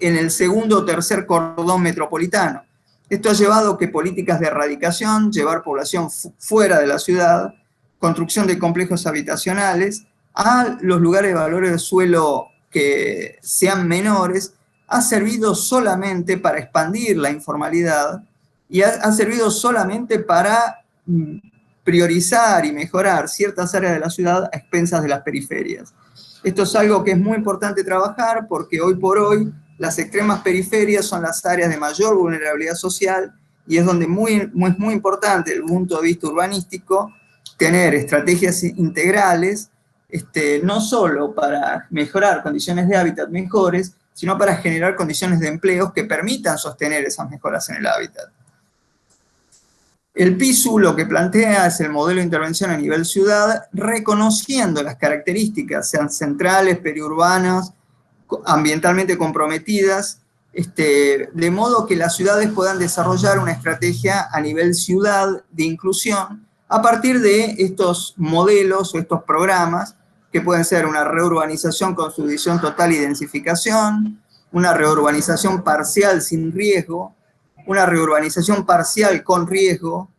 en el segundo o tercer cordón metropolitano. Esto ha llevado a que políticas de erradicación, llevar población fuera de la ciudad, construcción de complejos habitacionales, a los lugares de valores de suelo que sean menores, ha servido solamente para expandir la informalidad y ha servido solamente para priorizar y mejorar ciertas áreas de la ciudad a expensas de las periferias. Esto es algo que es muy importante trabajar porque hoy por hoy las extremas periferias son las áreas de mayor vulnerabilidad social y es donde es muy importante desde el punto de vista urbanístico tener estrategias integrales, no solo para mejorar condiciones de hábitat mejores, sino para generar condiciones de empleos que permitan sostener esas mejoras en el hábitat. El PISU lo que plantea es el modelo de intervención a nivel ciudad, reconociendo las características, sean centrales, periurbanas, ambientalmente comprometidas, de modo que las ciudades puedan desarrollar una estrategia a nivel ciudad de inclusión a partir de estos modelos o estos programas, que pueden ser una reurbanización con subdivisión total y densificación, una reurbanización parcial sin riesgo, una reurbanización parcial con riesgo,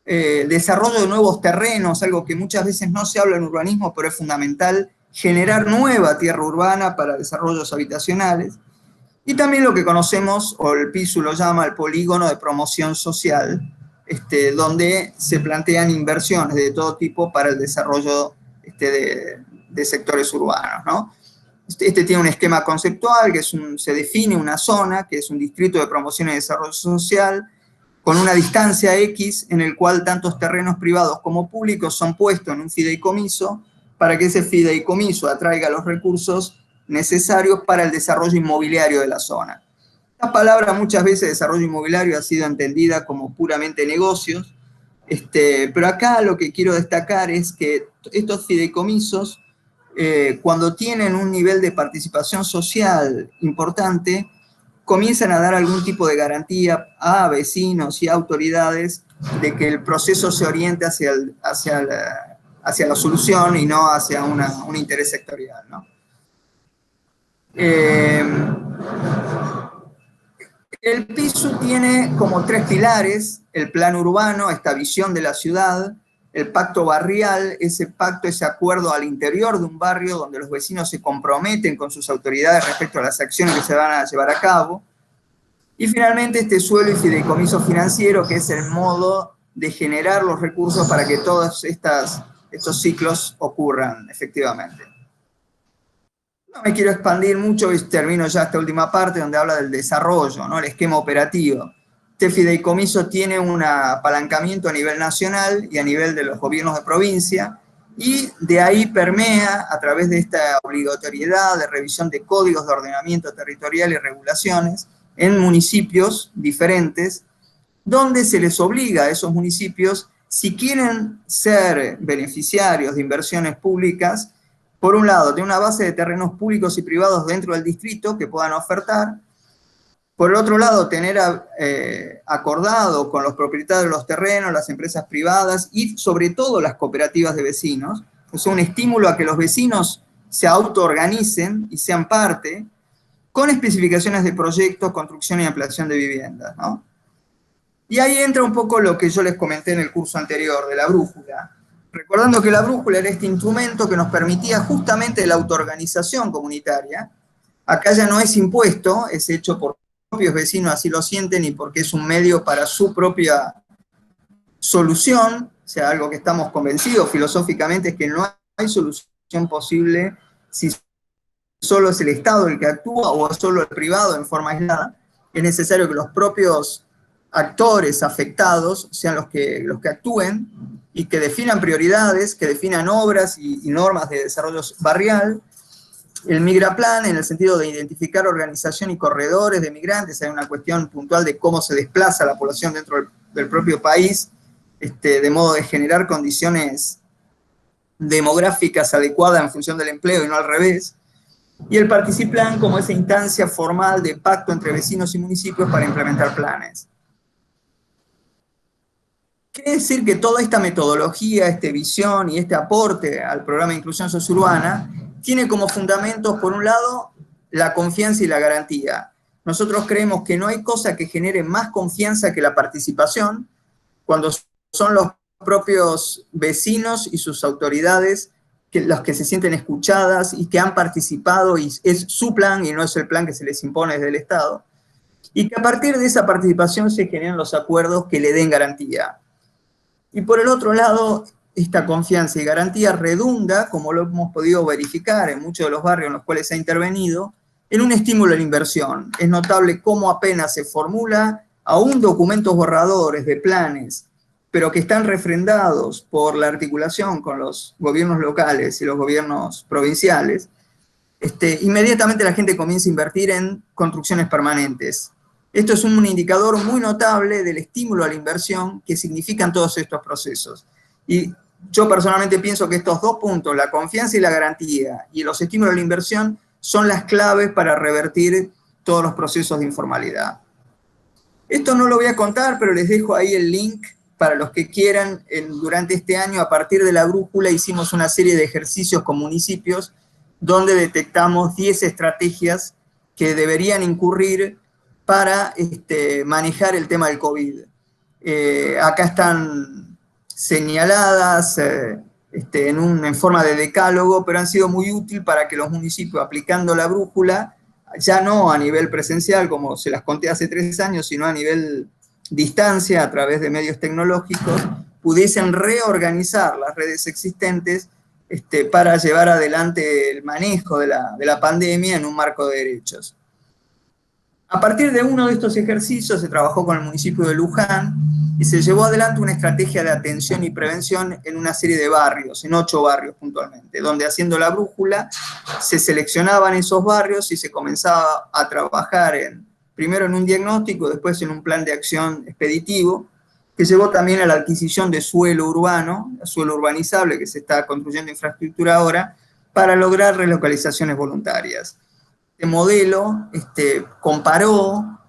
desarrollo de nuevos terrenos, algo que muchas veces no se habla en urbanismo, pero es fundamental, generar nueva tierra urbana para desarrollos habitacionales, y también lo que conocemos, o el PISU lo llama, el polígono de promoción social, donde se plantean inversiones de todo tipo para el desarrollo de sectores urbanos, ¿no? Tiene un esquema conceptual, que se define una zona, que es un distrito de promoción y desarrollo social, con una distancia X en el cual tantos terrenos privados como públicos son puestos en un fideicomiso para que ese fideicomiso atraiga los recursos necesarios para el desarrollo inmobiliario de la zona. La palabra muchas veces desarrollo inmobiliario ha sido entendida como puramente negocios, pero acá lo que quiero destacar es que estos fideicomisos, cuando tienen un nivel de participación social importante, comienzan a dar algún tipo de garantía a vecinos y a autoridades de que el proceso se oriente hacia la solución y no hacia un interés sectorial, ¿no? El PISU tiene como 3 pilares: el plan urbano, esta visión de la ciudad; el pacto barrial, ese pacto, ese acuerdo al interior de un barrio donde los vecinos se comprometen con sus autoridades respecto a las acciones que se van a llevar a cabo; y finalmente este suelo y fideicomiso financiero, que es el modo de generar los recursos para que todos estos ciclos ocurran efectivamente. No me quiero expandir mucho y termino ya esta última parte donde habla del desarrollo, ¿no? El esquema operativo. Este fideicomiso tiene un apalancamiento a nivel nacional y a nivel de los gobiernos de provincia, y de ahí permea a través de esta obligatoriedad de revisión de códigos de ordenamiento territorial y regulaciones en municipios diferentes, donde se les obliga a esos municipios, si quieren ser beneficiarios de inversiones públicas, por un lado, de una base de terrenos públicos y privados dentro del distrito que puedan ofertar; por el otro lado, tener acordado con los propietarios de los terrenos, las empresas privadas y sobre todo las cooperativas de vecinos, es un estímulo a que los vecinos se autoorganicen y sean parte, con especificaciones de proyectos, construcción y ampliación de viviendas, ¿no? Y ahí entra un poco lo que yo les comenté en el curso anterior de la brújula, recordando que la brújula era este instrumento que nos permitía justamente la autoorganización comunitaria. Acá ya no es impuesto, es hecho por propios vecinos, así lo sienten, y porque es un medio para su propia solución. O sea, algo que estamos convencidos filosóficamente es que no hay solución posible si solo es el Estado el que actúa o solo el privado en forma aislada. Es necesario que los propios actores afectados sean los que actúen y que definan prioridades, que definan obras y normas de desarrollo barrial. El Migraplan, en el sentido de identificar organización y corredores de migrantes, hay una cuestión puntual de cómo se desplaza la población dentro del propio país, de modo de generar condiciones demográficas adecuadas en función del empleo y no al revés. Y el Participlan como esa instancia formal de pacto entre vecinos y municipios para implementar planes. Quiere decir que toda esta metodología, esta visión y este aporte al programa de inclusión sociourbana tiene como fundamentos, por un lado, la confianza y la garantía. Nosotros creemos que no hay cosa que genere más confianza que la participación, cuando son los propios vecinos y sus autoridades los que se sienten escuchadas y que han participado, y es su plan y no es el plan que se les impone desde el Estado, y que a partir de esa participación se generan los acuerdos que le den garantía. Y por el otro lado, esta confianza y garantía redunda, como lo hemos podido verificar en muchos de los barrios en los cuales se ha intervenido, en un estímulo a la inversión. Es notable cómo apenas se formula aún documentos borradores de planes, pero que están refrendados por la articulación con los gobiernos locales y los gobiernos provinciales, inmediatamente la gente comienza a invertir en construcciones permanentes. Esto es un indicador muy notable del estímulo a la inversión que significan todos estos procesos. Y yo personalmente pienso que estos dos puntos, la confianza y la garantía, y los estímulos a la inversión, son las claves para revertir todos los procesos de informalidad. Esto no lo voy a contar, pero les dejo ahí el link para los que quieran. Durante este año, a partir de la brújula, hicimos una serie de ejercicios con municipios donde detectamos 10 estrategias que deberían incurrir para manejar el tema del COVID. Acá están señaladas en forma de decálogo, pero han sido muy útil para que los municipios, aplicando la brújula, ya no a nivel presencial, como se las conté hace 3 años, sino a nivel distancia, a través de medios tecnológicos, pudiesen reorganizar las redes existentes para llevar adelante el manejo de la pandemia en un marco de derechos. A partir de uno de estos ejercicios se trabajó con el municipio de Luján, y se llevó adelante una estrategia de atención y prevención en una serie de barrios, en 8 barrios puntualmente, donde haciendo la brújula se seleccionaban esos barrios y se comenzaba a trabajar primero en un diagnóstico, después en un plan de acción expeditivo, que llevó también a la adquisición de suelo urbano, suelo urbanizable, que se está construyendo infraestructura ahora, para lograr relocalizaciones voluntarias. Este modelo comparó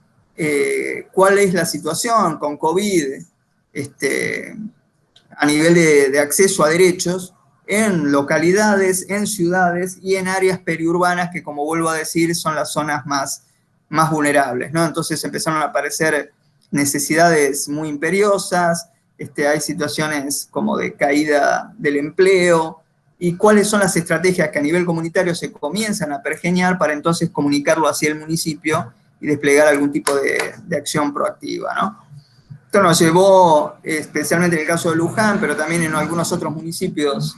cuál es la situación con COVID a nivel de acceso a derechos en localidades, en ciudades y en áreas periurbanas que, como vuelvo a decir, son las zonas más vulnerables, ¿no? Entonces empezaron a aparecer necesidades muy imperiosas, hay situaciones como de caída del empleo, y cuáles son las estrategias que a nivel comunitario se comienzan a pergeñar para entonces comunicarlo hacia el municipio y desplegar algún tipo de acción proactiva, ¿no? Esto nos llevó, especialmente en el caso de Luján, pero también en algunos otros municipios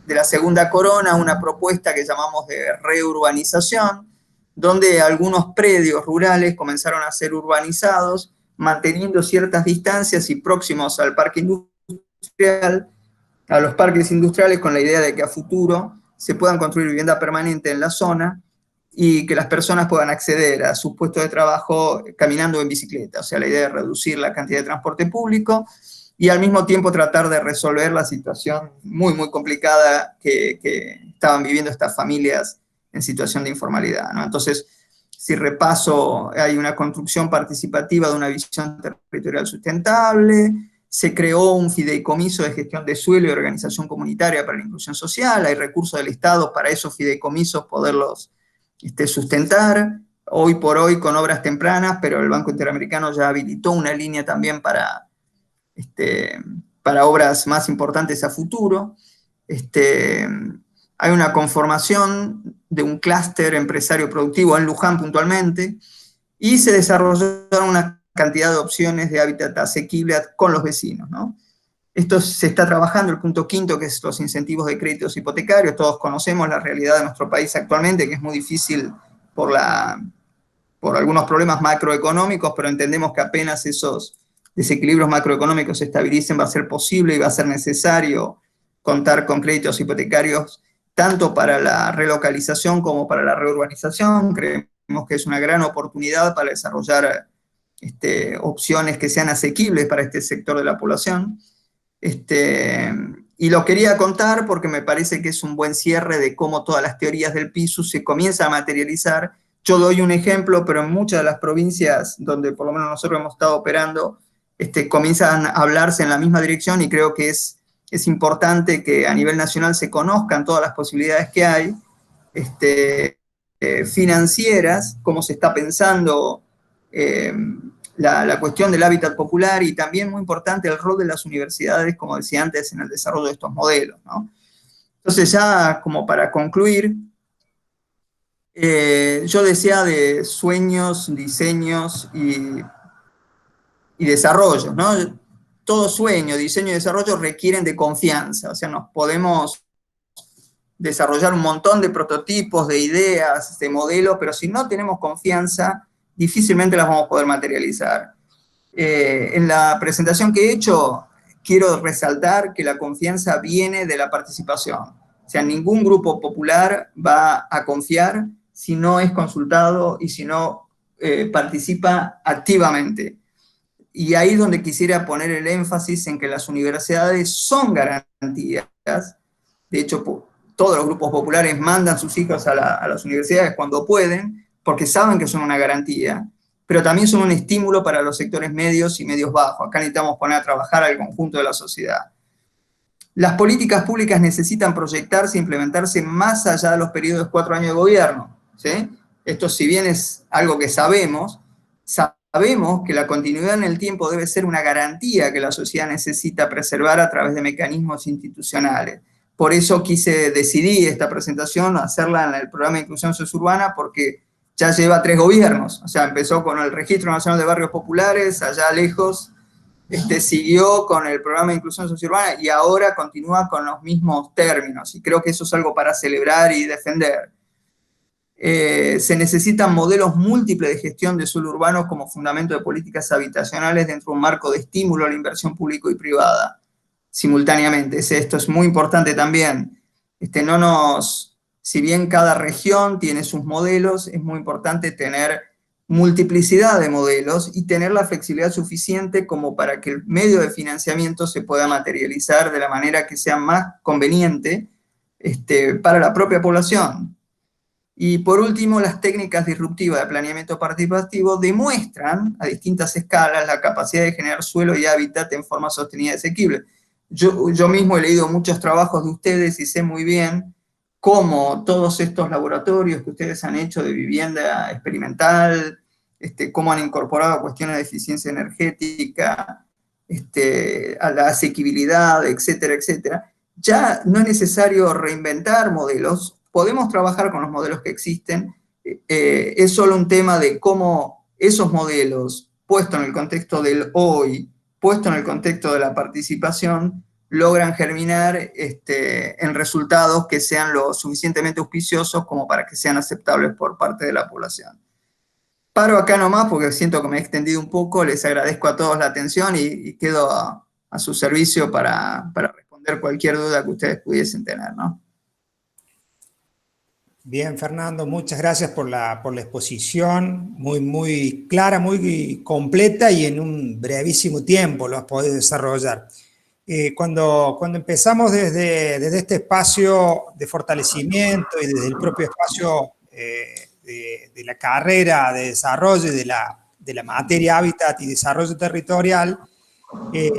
de la segunda corona, a una propuesta que llamamos de reurbanización, donde algunos predios rurales comenzaron a ser urbanizados, manteniendo ciertas distancias y próximos al parque industrial, a los parques industriales, con la idea de que a futuro se puedan construir vivienda permanente en la zona y que las personas puedan acceder a sus puestos de trabajo caminando o en bicicleta. O sea, la idea es reducir la cantidad de transporte público y al mismo tiempo tratar de resolver la situación muy, muy complicada que estaban viviendo estas familias en situación de informalidad, ¿no? Entonces, si repaso, hay una construcción participativa de una visión territorial sustentable, se creó un fideicomiso de gestión de suelo y organización comunitaria para la inclusión social, hay recursos del Estado para esos fideicomisos poderlos sustentar, hoy por hoy con obras tempranas, pero el Banco Interamericano ya habilitó una línea también para obras más importantes a futuro. Hay una conformación de un clúster empresario productivo en Luján puntualmente, y se desarrollaron una cantidad de opciones de hábitat asequible con los vecinos, ¿no? Esto se está trabajando, el punto quinto, que es los incentivos de créditos hipotecarios. Todos conocemos la realidad de nuestro país actualmente, que es muy difícil por algunos problemas macroeconómicos, pero entendemos que apenas esos desequilibrios macroeconómicos se estabilicen, va a ser posible y va a ser necesario contar con créditos hipotecarios tanto para la relocalización como para la reurbanización. Creemos que es una gran oportunidad para desarrollar opciones que sean asequibles para este sector de la población. Y lo quería contar porque me parece que es un buen cierre de cómo todas las teorías del PISU se comienzan a materializar. Yo doy un ejemplo, pero en muchas de las provincias donde por lo menos nosotros hemos estado operando, comienzan a hablarse en la misma dirección, y creo que es importante que a nivel nacional se conozcan todas las posibilidades que hay, financieras, cómo se está pensando la cuestión del hábitat popular, y también muy importante el rol de las universidades, como decía antes, en el desarrollo de estos modelos, ¿no? Entonces, ya como para concluir, yo decía de sueños, diseños y desarrollos, ¿no? Todo sueño, diseño y desarrollo requieren de confianza, o sea, nos podemos desarrollar un montón de prototipos, de ideas, de modelos, pero si no tenemos confianza, difícilmente las vamos a poder materializar. En la presentación que he hecho, quiero resaltar que la confianza viene de la participación. O sea, ningún grupo popular va a confiar si no es consultado y si no participa activamente. Y ahí es donde quisiera poner el énfasis en que las universidades son garantías. De hecho, todos los grupos populares mandan sus hijos a las universidades cuando pueden, porque saben que son una garantía, pero también son un estímulo para los sectores medios y medios bajos. Acá necesitamos poner a trabajar al conjunto de la sociedad. Las políticas públicas necesitan proyectarse e implementarse más allá de los periodos de 4 años de gobierno, ¿sí? Esto, si bien es algo que sabemos que la continuidad en el tiempo debe ser una garantía que la sociedad necesita preservar a través de mecanismos institucionales. Por eso decidí esta presentación hacerla en el programa de inclusión sociourbana, porque ya lleva 3 gobiernos. O sea, empezó con el Registro Nacional de Barrios Populares, allá lejos, siguió con el programa de inclusión sociourbana y ahora continúa con los mismos términos. Y creo que eso es algo para celebrar y defender. Se necesitan modelos múltiples de gestión de suelo urbano como fundamento de políticas habitacionales dentro de un marco de estímulo a la inversión pública y privada simultáneamente. Esto es muy importante también. Si bien cada región tiene sus modelos, es muy importante tener multiplicidad de modelos y tener la flexibilidad suficiente como para que el medio de financiamiento se pueda materializar de la manera que sea más conveniente para la propia población. Y por último, las técnicas disruptivas de planeamiento participativo demuestran a distintas escalas la capacidad de generar suelo y hábitat en forma sostenida y asequible. Yo mismo he leído muchos trabajos de ustedes y sé muy bien cómo todos estos laboratorios que ustedes han hecho de vivienda experimental, cómo han incorporado cuestiones de eficiencia energética, a la asequibilidad, etcétera, etcétera. Ya no es necesario reinventar modelos, podemos trabajar con los modelos que existen, es solo un tema de cómo esos modelos, puestos en el contexto del hoy, puesto en el contexto de la participación, logran germinar en resultados que sean lo suficientemente auspiciosos como para que sean aceptables por parte de la población. Paro acá nomás porque siento que me he extendido un poco, les agradezco a todos la atención y quedo a su servicio para responder cualquier duda que ustedes pudiesen tener, ¿no? Bien, Fernando, muchas gracias por la exposición, muy clara, muy completa y en un brevísimo tiempo lo has podido desarrollar. Cuando empezamos desde este espacio de fortalecimiento y desde el propio espacio de la carrera de desarrollo de la materia hábitat y desarrollo territorial,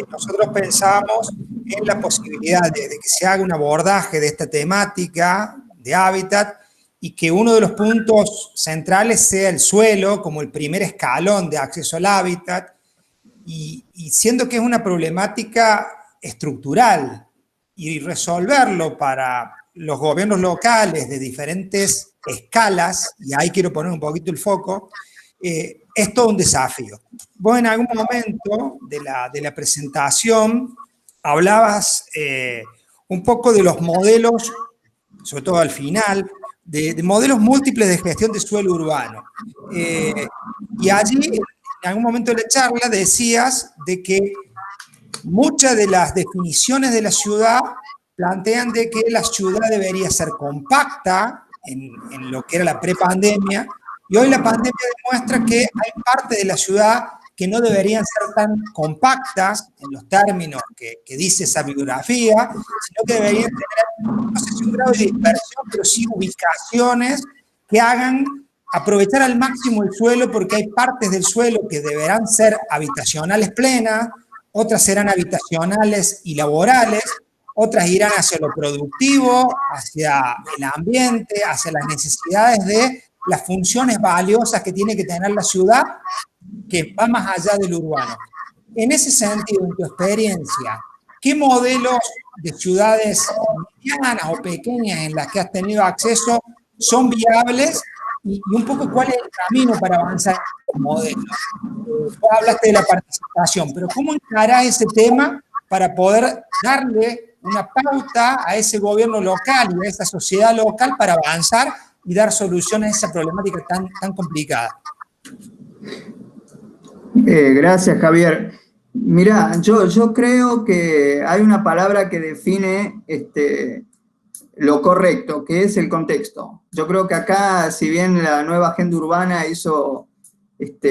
nosotros pensamos en la posibilidad de que se haga un abordaje de esta temática de hábitat y que uno de los puntos centrales sea el suelo como el primer escalón de acceso al hábitat, y siendo que es una problemática estructural y resolverlo para los gobiernos locales de diferentes escalas, y ahí quiero poner un poquito el foco, es todo un desafío. Vos en algún momento de la presentación hablabas un poco de los modelos, sobre todo al final, de modelos múltiples de gestión de suelo urbano. Y allí, en algún momento de la charla, decías de que muchas de las definiciones de la ciudad plantean de que la ciudad debería ser compacta en lo que era la prepandemia, y hoy la pandemia demuestra que hay partes de la ciudad que no deberían ser tan compactas en los términos que dice esa bibliografía, sino que deberían tener, no sé si un grado de dispersión, pero sí ubicaciones que hagan aprovechar al máximo el suelo, porque hay partes del suelo que deberán ser habitacionales plenas, otras serán habitacionales y laborales, otras irán hacia lo productivo, hacia el ambiente, hacia las necesidades de las funciones valiosas que tiene que tener la ciudad, que va más allá del urbano. En ese sentido, en tu experiencia, ¿qué modelos de ciudades medianas o pequeñas en las que has tenido acceso son viables y un poco cuál es el camino para avanzar en los modelos? Vos hablaste de la participación, pero ¿cómo encarás ese tema para poder darle una pauta a ese gobierno local y a esa sociedad local para avanzar y dar soluciones a esa problemática tan complicada? Gracias, Javier. Mirá, yo creo que hay una palabra que define lo correcto, que es el contexto. Yo creo que acá, si bien la nueva agenda urbana hizo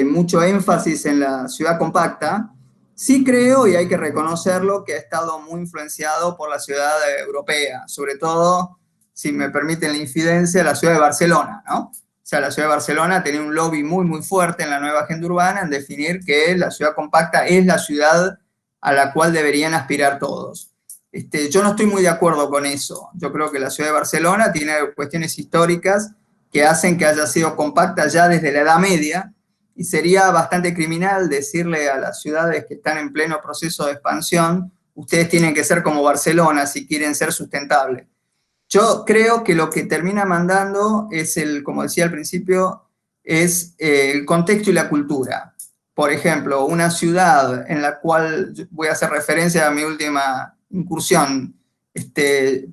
mucho énfasis en la ciudad compacta, sí creo, y hay que reconocerlo, que ha estado muy influenciado por la ciudad europea, sobre todo, si me permiten la infidencia, la ciudad de Barcelona, ¿no? O sea, la ciudad de Barcelona tenía un lobby muy fuerte en la nueva agenda urbana en definir que la ciudad compacta es la ciudad a la cual deberían aspirar todos. Yo no estoy muy de acuerdo con eso. Yo creo que la ciudad de Barcelona tiene cuestiones históricas que hacen que haya sido compacta ya desde la Edad Media, y sería bastante criminal decirle a las ciudades que están en pleno proceso de expansión, ustedes tienen que ser como Barcelona si quieren ser sustentables. Yo creo que lo que termina mandando es, como decía al principio, es el contexto y la cultura. Por ejemplo, una ciudad en la cual, voy a hacer referencia a mi última incursión,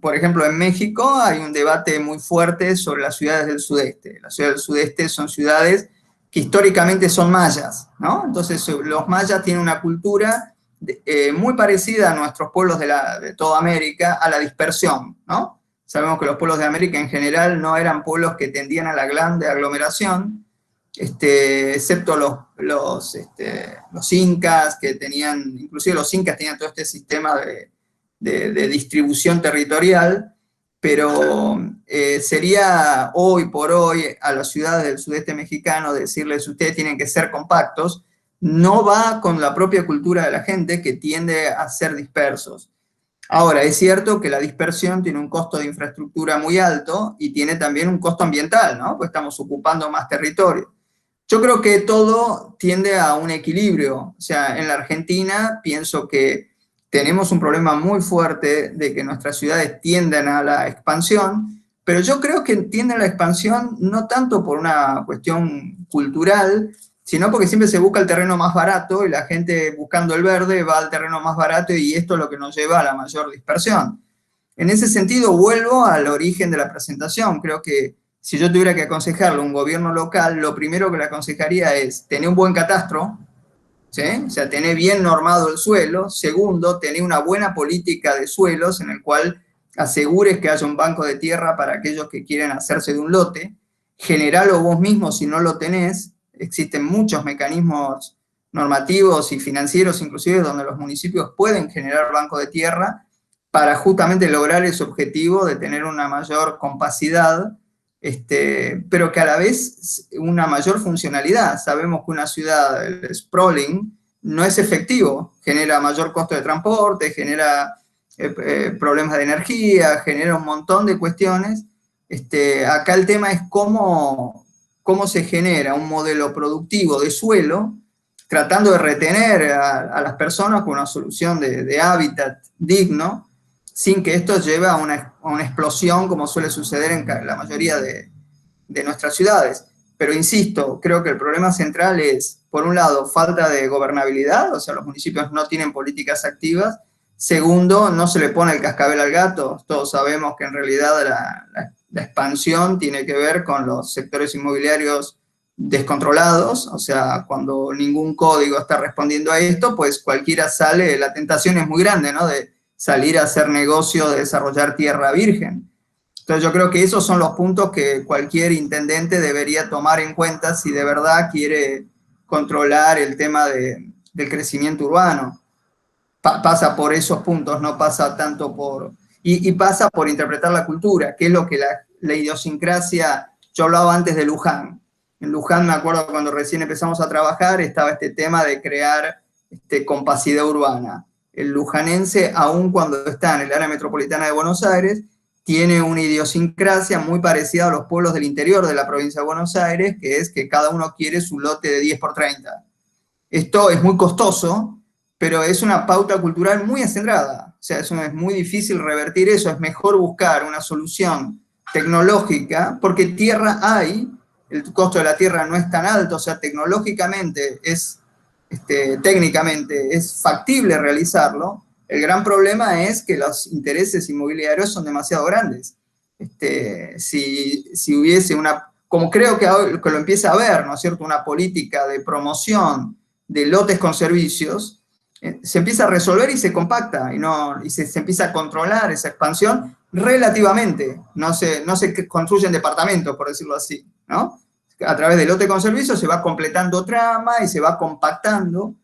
Por ejemplo, en México hay un debate muy fuerte sobre las ciudades del sudeste. Las ciudades del sudeste son ciudades que históricamente son mayas, ¿no? Entonces, los mayas tienen una cultura muy parecida a nuestros pueblos de toda América, a la dispersión, ¿no? Sabemos que los pueblos de América en general no eran pueblos que tendían a la grande aglomeración, excepto los incas, que tenían, inclusive los incas tenían todo este sistema de distribución territorial, pero sería hoy por hoy a las ciudades del sudeste mexicano decirles ustedes tienen que ser compactos, no va con la propia cultura de la gente que tiende a ser dispersos. Ahora, es cierto que la dispersión tiene un costo de infraestructura muy alto y tiene también un costo ambiental, ¿no? Pues estamos ocupando más territorio. Yo creo que todo tiende a un equilibrio. O sea, en la Argentina pienso que tenemos un problema muy fuerte de que nuestras ciudades tienden a la expansión, pero yo creo que tienden a la expansión no tanto por una cuestión cultural, sino porque siempre se busca el terreno más barato y la gente buscando el verde va al terreno más barato y esto es lo que nos lleva a la mayor dispersión. En ese sentido, vuelvo al origen de la presentación. Creo que si yo tuviera que aconsejarle a un gobierno local, lo primero que le aconsejaría es tener un buen catastro, ¿sí? O sea, tener bien normado el suelo. Segundo, tener una buena política de suelos en el cual asegures que haya un banco de tierra para aquellos que quieren hacerse de un lote. Generalo vos mismo si no lo tenés. Existen muchos mecanismos normativos y financieros, inclusive, donde los municipios pueden generar banco de tierra para justamente lograr ese objetivo de tener una mayor compacidad, pero que a la vez una mayor funcionalidad. Sabemos que una ciudad, el sprawling, no es efectivo, genera mayor costo de transporte, genera problemas de energía, genera un montón de cuestiones. Acá el tema es cómo se genera un modelo productivo de suelo, tratando de retener a las personas con una solución de hábitat digno, sin que esto lleve a una explosión como suele suceder en la mayoría de nuestras ciudades. Pero insisto, creo que el problema central es, por un lado, falta de gobernabilidad, o sea, los municipios no tienen políticas activas. Segundo, no se le pone el cascabel al gato. Todos sabemos que en realidad la expansión tiene que ver con los sectores inmobiliarios descontrolados, o sea, cuando ningún código está respondiendo a esto, pues cualquiera sale, la tentación es muy grande, ¿no? De salir a hacer negocio, de desarrollar tierra virgen. Entonces yo creo que esos son los puntos que cualquier intendente debería tomar en cuenta si de verdad quiere controlar el tema del crecimiento urbano. Pasa por esos puntos, no pasa tanto por... Y pasa por interpretar la cultura, que es lo que la idiosincrasia... Yo hablaba antes de Luján. En Luján, me acuerdo cuando recién empezamos a trabajar, estaba este tema de crear compacidad urbana. El lujanense, aun cuando está en el área metropolitana de Buenos Aires, tiene una idiosincrasia muy parecida a los pueblos del interior de la provincia de Buenos Aires, que es que cada uno quiere su lote de 10 por 30. Esto es muy costoso, pero es una pauta cultural muy acendrada. O sea, es muy difícil revertir eso. Es mejor buscar una solución tecnológica, porque tierra hay, el costo de la tierra no es tan alto, o sea, tecnológicamente técnicamente es factible realizarlo. El gran problema es que los intereses inmobiliarios son demasiado grandes. Si hubiese como creo que lo empieza a haber, ¿no es cierto?, una política de promoción de lotes con servicios, se empieza a resolver y se compacta, y se empieza a controlar esa expansión relativamente. No se construyen departamentos, por decirlo así, ¿no? A través del lote con servicios se va completando trama y se va compactando,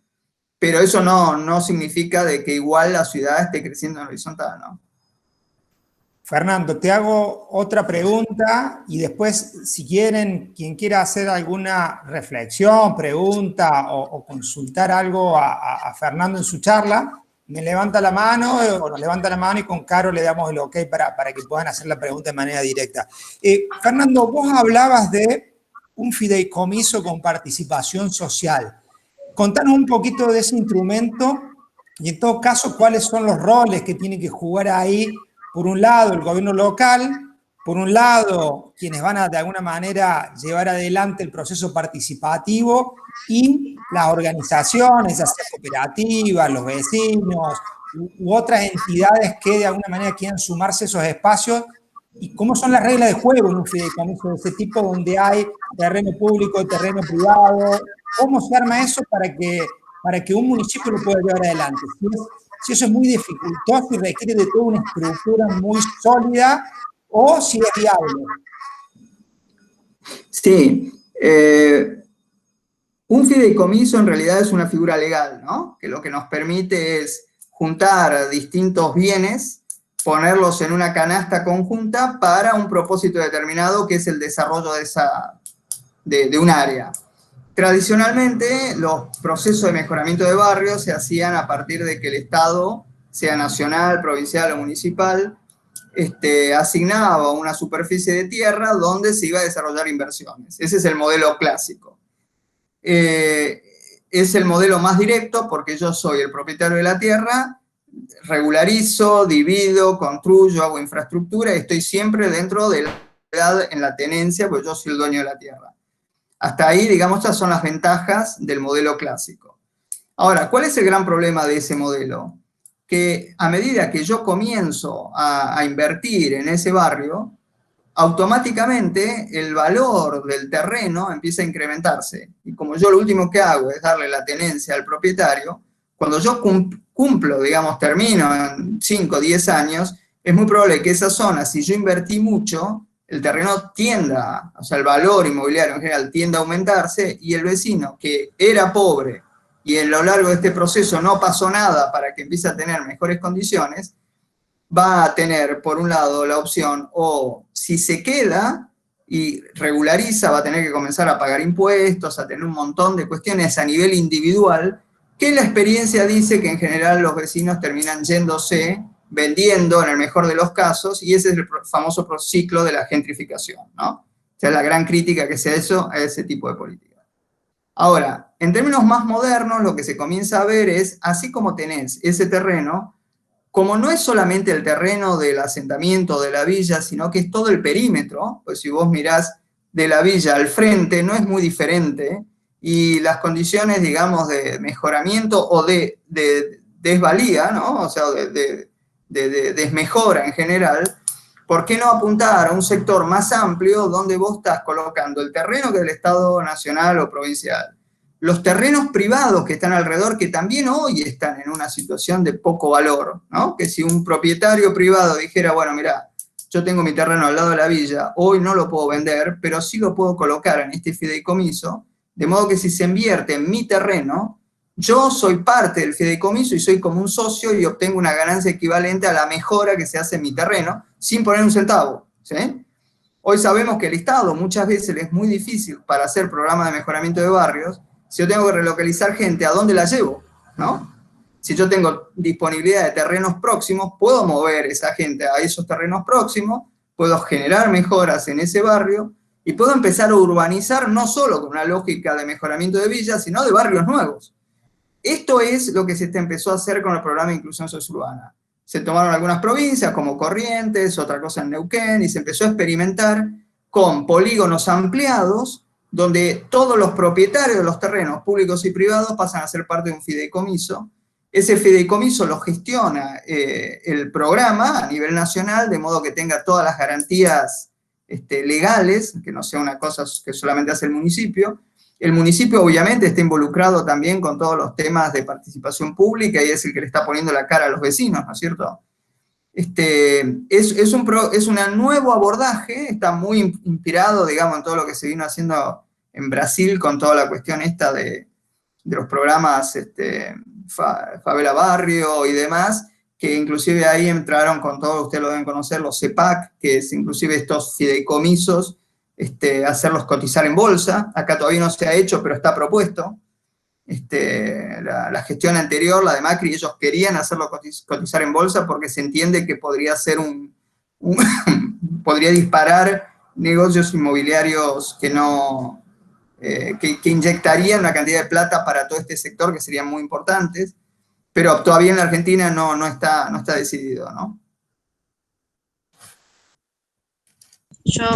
pero eso no significa de que igual la ciudad esté creciendo en horizontal, ¿no? Fernando, te hago otra pregunta y después, si quieren, quien quiera hacer alguna reflexión, pregunta o consultar algo a Fernando en su charla, me levanta la mano o nos levanta la mano y con Caro le damos el ok para que puedan hacer la pregunta de manera directa. Fernando, vos hablabas de un fideicomiso con participación social. Contanos un poquito de ese instrumento y en todo caso, cuáles son los roles que tiene que jugar ahí. Por un lado, el gobierno local, por un lado, quienes van a de alguna manera llevar adelante el proceso participativo y las organizaciones, ya sea cooperativas, los vecinos u otras entidades que de alguna manera quieran sumarse a esos espacios. ¿Y cómo son las reglas de juego en un fideicomiso de ese tipo donde hay terreno público, terreno privado? ¿Cómo se arma eso para que un municipio lo pueda llevar adelante? Si eso es muy dificultoso y requiere de toda una estructura muy sólida, o si es viable. Sí, un fideicomiso en realidad es una figura legal, ¿no? Que lo que nos permite es juntar distintos bienes, ponerlos en una canasta conjunta para un propósito determinado que es el desarrollo de un área. Tradicionalmente, los procesos de mejoramiento de barrios se hacían a partir de que el Estado, sea nacional, provincial o municipal, asignaba una superficie de tierra donde se iba a desarrollar inversiones. Ese es el modelo clásico. Es el modelo más directo porque yo soy el propietario de la tierra, regularizo, divido, construyo, hago infraestructura y estoy siempre dentro de en la tenencia porque yo soy el dueño de la tierra. Hasta ahí, digamos, estas son las ventajas del modelo clásico. Ahora, ¿cuál es el gran problema de ese modelo? Que a medida que yo comienzo a invertir en ese barrio, automáticamente el valor del terreno empieza a incrementarse. Y como yo lo último que hago es darle la tenencia al propietario, cuando yo cumplo, digamos, termino en 5 o 10 años, es muy probable que esa zona, si yo invertí mucho, el terreno tienda, o sea, el valor inmobiliario en general tiende a aumentarse y el vecino que era pobre y a lo largo de este proceso no pasó nada para que empiece a tener mejores condiciones, va a tener, por un lado, la opción, o si se queda y regulariza, va a tener que comenzar a pagar impuestos, a tener un montón de cuestiones a nivel individual, que la experiencia dice que en general los vecinos terminan yéndose, vendiendo en el mejor de los casos, y ese es el famoso ciclo de la gentrificación, ¿no? O sea, la gran crítica que se ha hecho a ese tipo de política. Ahora, en términos más modernos, lo que se comienza a ver es, así como tenés ese terreno, como no es solamente el terreno del asentamiento de la villa, sino que es todo el perímetro, pues si vos mirás de la villa al frente, no es muy diferente, y las condiciones, digamos, de mejoramiento o de desvalía, ¿no? O sea, de desmejora en general, ¿por qué no apuntar a un sector más amplio donde vos estás colocando el terreno del Estado nacional o provincial? Los terrenos privados que están alrededor, que también hoy están en una situación de poco valor, ¿no? Que si un propietario privado dijera, bueno, mirá, yo tengo mi terreno al lado de la villa, hoy no lo puedo vender, pero sí lo puedo colocar en este fideicomiso, de modo que si se invierte en mi terreno, yo soy parte del fideicomiso y soy como un socio y obtengo una ganancia equivalente a la mejora que se hace en mi terreno, sin poner un centavo, ¿sí? Hoy sabemos que el Estado muchas veces es muy difícil para hacer programas de mejoramiento de barrios. Si yo tengo que relocalizar gente, ¿a dónde la llevo? ¿No? Si yo tengo disponibilidad de terrenos próximos, puedo mover esa gente a esos terrenos próximos, puedo generar mejoras en ese barrio y puedo empezar a urbanizar no solo con una lógica de mejoramiento de villas, sino de barrios nuevos. Esto es lo que se empezó a hacer con el programa de inclusión sociourbana. Se tomaron algunas provincias como Corrientes, otra cosa en Neuquén, y se empezó a experimentar con polígonos ampliados donde todos los propietarios de los terrenos públicos y privados pasan a ser parte de un fideicomiso. Ese fideicomiso lo gestiona el programa a nivel nacional, de modo que tenga todas las garantías legales, que no sea una cosa que solamente hace el municipio. El municipio obviamente está involucrado también con todos los temas de participación pública y es el que le está poniendo la cara a los vecinos, ¿no es cierto? Es un nuevo abordaje, está muy inspirado, digamos, en todo lo que se vino haciendo en Brasil con toda la cuestión esta de los programas Favela Barrio y demás, que inclusive ahí entraron con todo, ustedes lo deben conocer, los CEPAC, que es inclusive estos fideicomisos, hacerlos cotizar en bolsa. Acá todavía no se ha hecho, pero está propuesto. La gestión anterior, la de Macri, ellos querían hacerlo cotizar en bolsa porque se entiende que podría ser podría disparar negocios inmobiliarios que inyectarían una cantidad de plata para todo este sector que serían muy importantes, pero todavía en la Argentina no está decidido, ¿no? Yo,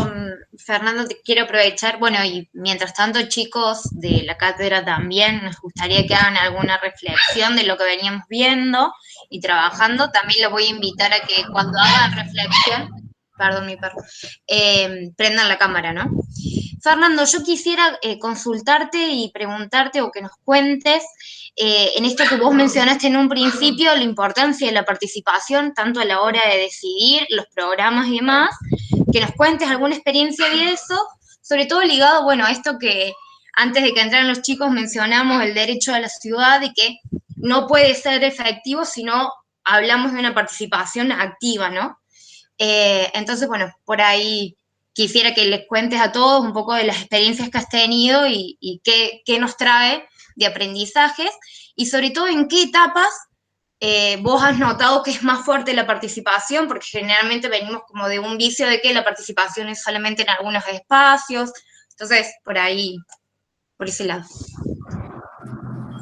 Fernando, te quiero aprovechar, bueno, y mientras tanto, chicos de la cátedra también, nos gustaría que hagan alguna reflexión de lo que veníamos viendo y trabajando. También los voy a invitar a que cuando hagan reflexión, perdón, mi perro, prendan la cámara, ¿no? Fernando, yo quisiera consultarte y preguntarte o que nos cuentes en esto que vos mencionaste en un principio, la importancia de la participación, tanto a la hora de decidir los programas y demás, que nos cuentes alguna experiencia de eso, sobre todo ligado, bueno, a esto que antes de que entraran los chicos mencionamos el derecho a la ciudad y que no puede ser efectivo si no hablamos de una participación activa, ¿no? Entonces, bueno, por ahí quisiera que les cuentes a todos un poco de las experiencias que has tenido y qué nos trae de aprendizajes y sobre todo en qué etapas vos has notado que es más fuerte la participación, porque generalmente venimos como de un vicio de que la participación es solamente en algunos espacios, entonces por ahí, por ese lado.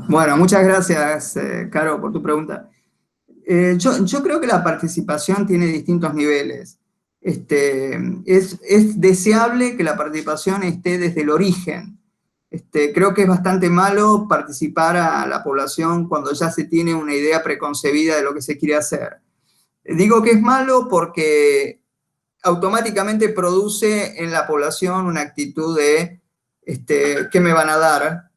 Bueno, muchas gracias, Caro, por tu pregunta. Yo creo que la participación tiene distintos niveles. Es deseable que la participación esté desde el origen. Creo que es bastante malo participar a la población cuando ya se tiene una idea preconcebida de lo que se quiere hacer. Digo que es malo porque automáticamente produce en la población una actitud de ¿qué me van a dar?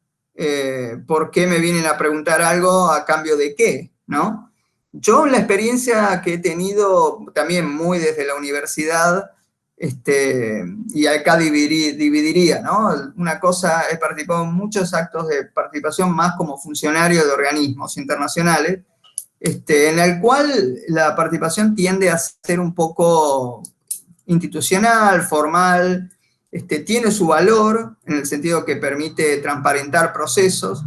¿Por qué me vienen a preguntar algo a cambio de qué? ¿No? Yo la experiencia que he tenido también muy desde la universidad, y acá dividiría, ¿no? Una cosa, he participado en muchos actos de participación más como funcionario de organismos internacionales, en el cual la participación tiende a ser un poco institucional, formal, tiene su valor en el sentido que permite transparentar procesos,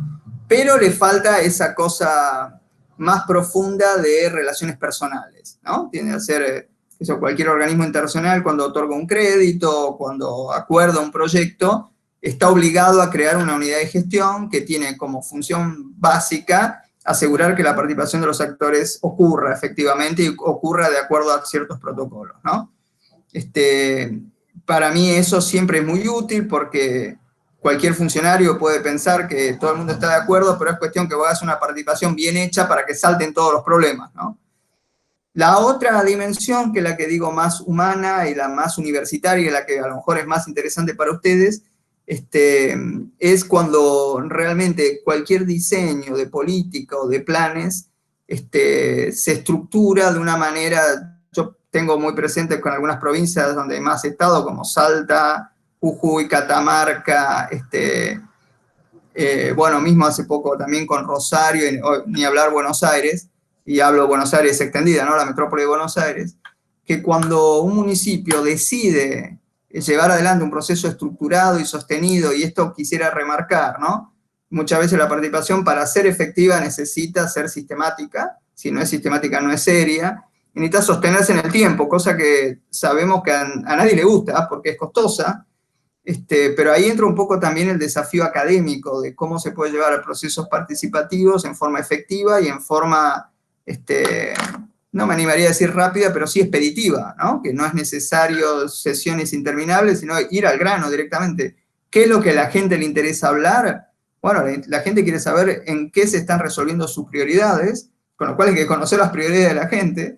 pero le falta esa cosa más profunda de relaciones personales, ¿no? Tiene que ser eso, cualquier organismo internacional cuando otorga un crédito, cuando acuerda un proyecto, está obligado a crear una unidad de gestión que tiene como función básica asegurar que la participación de los actores ocurra efectivamente y ocurra de acuerdo a ciertos protocolos, ¿no? Para mí eso siempre es muy útil porque cualquier funcionario puede pensar que todo el mundo está de acuerdo, pero es cuestión que vos hagas una participación bien hecha para que salten todos los problemas, ¿no? La otra dimensión, que es la que digo más humana y la más universitaria, y la que a lo mejor es más interesante para ustedes, es cuando realmente cualquier diseño de política o de planes se estructura de una manera. Yo tengo muy presente con algunas provincias donde hay más estado, como Salta, Jujuy, Catamarca, bueno, mismo hace poco también con Rosario, ni hablar Buenos Aires, y hablo Buenos Aires extendida, ¿no? La metrópoli de Buenos Aires, que cuando un municipio decide llevar adelante un proceso estructurado y sostenido, y esto quisiera remarcar, ¿no? Muchas veces la participación para ser efectiva necesita ser sistemática, si no es sistemática no es seria, y necesita sostenerse en el tiempo, cosa que sabemos que a nadie le gusta porque es costosa, pero ahí entra un poco también el desafío académico de cómo se puede llevar a procesos participativos en forma efectiva y en forma, no me animaría a decir rápida, pero sí expeditiva, ¿no? Que no es necesario sesiones interminables, sino ir al grano directamente. ¿Qué es lo que a la gente le interesa hablar? Bueno, la gente quiere saber en qué se están resolviendo sus prioridades, con lo cual hay que conocer las prioridades de la gente,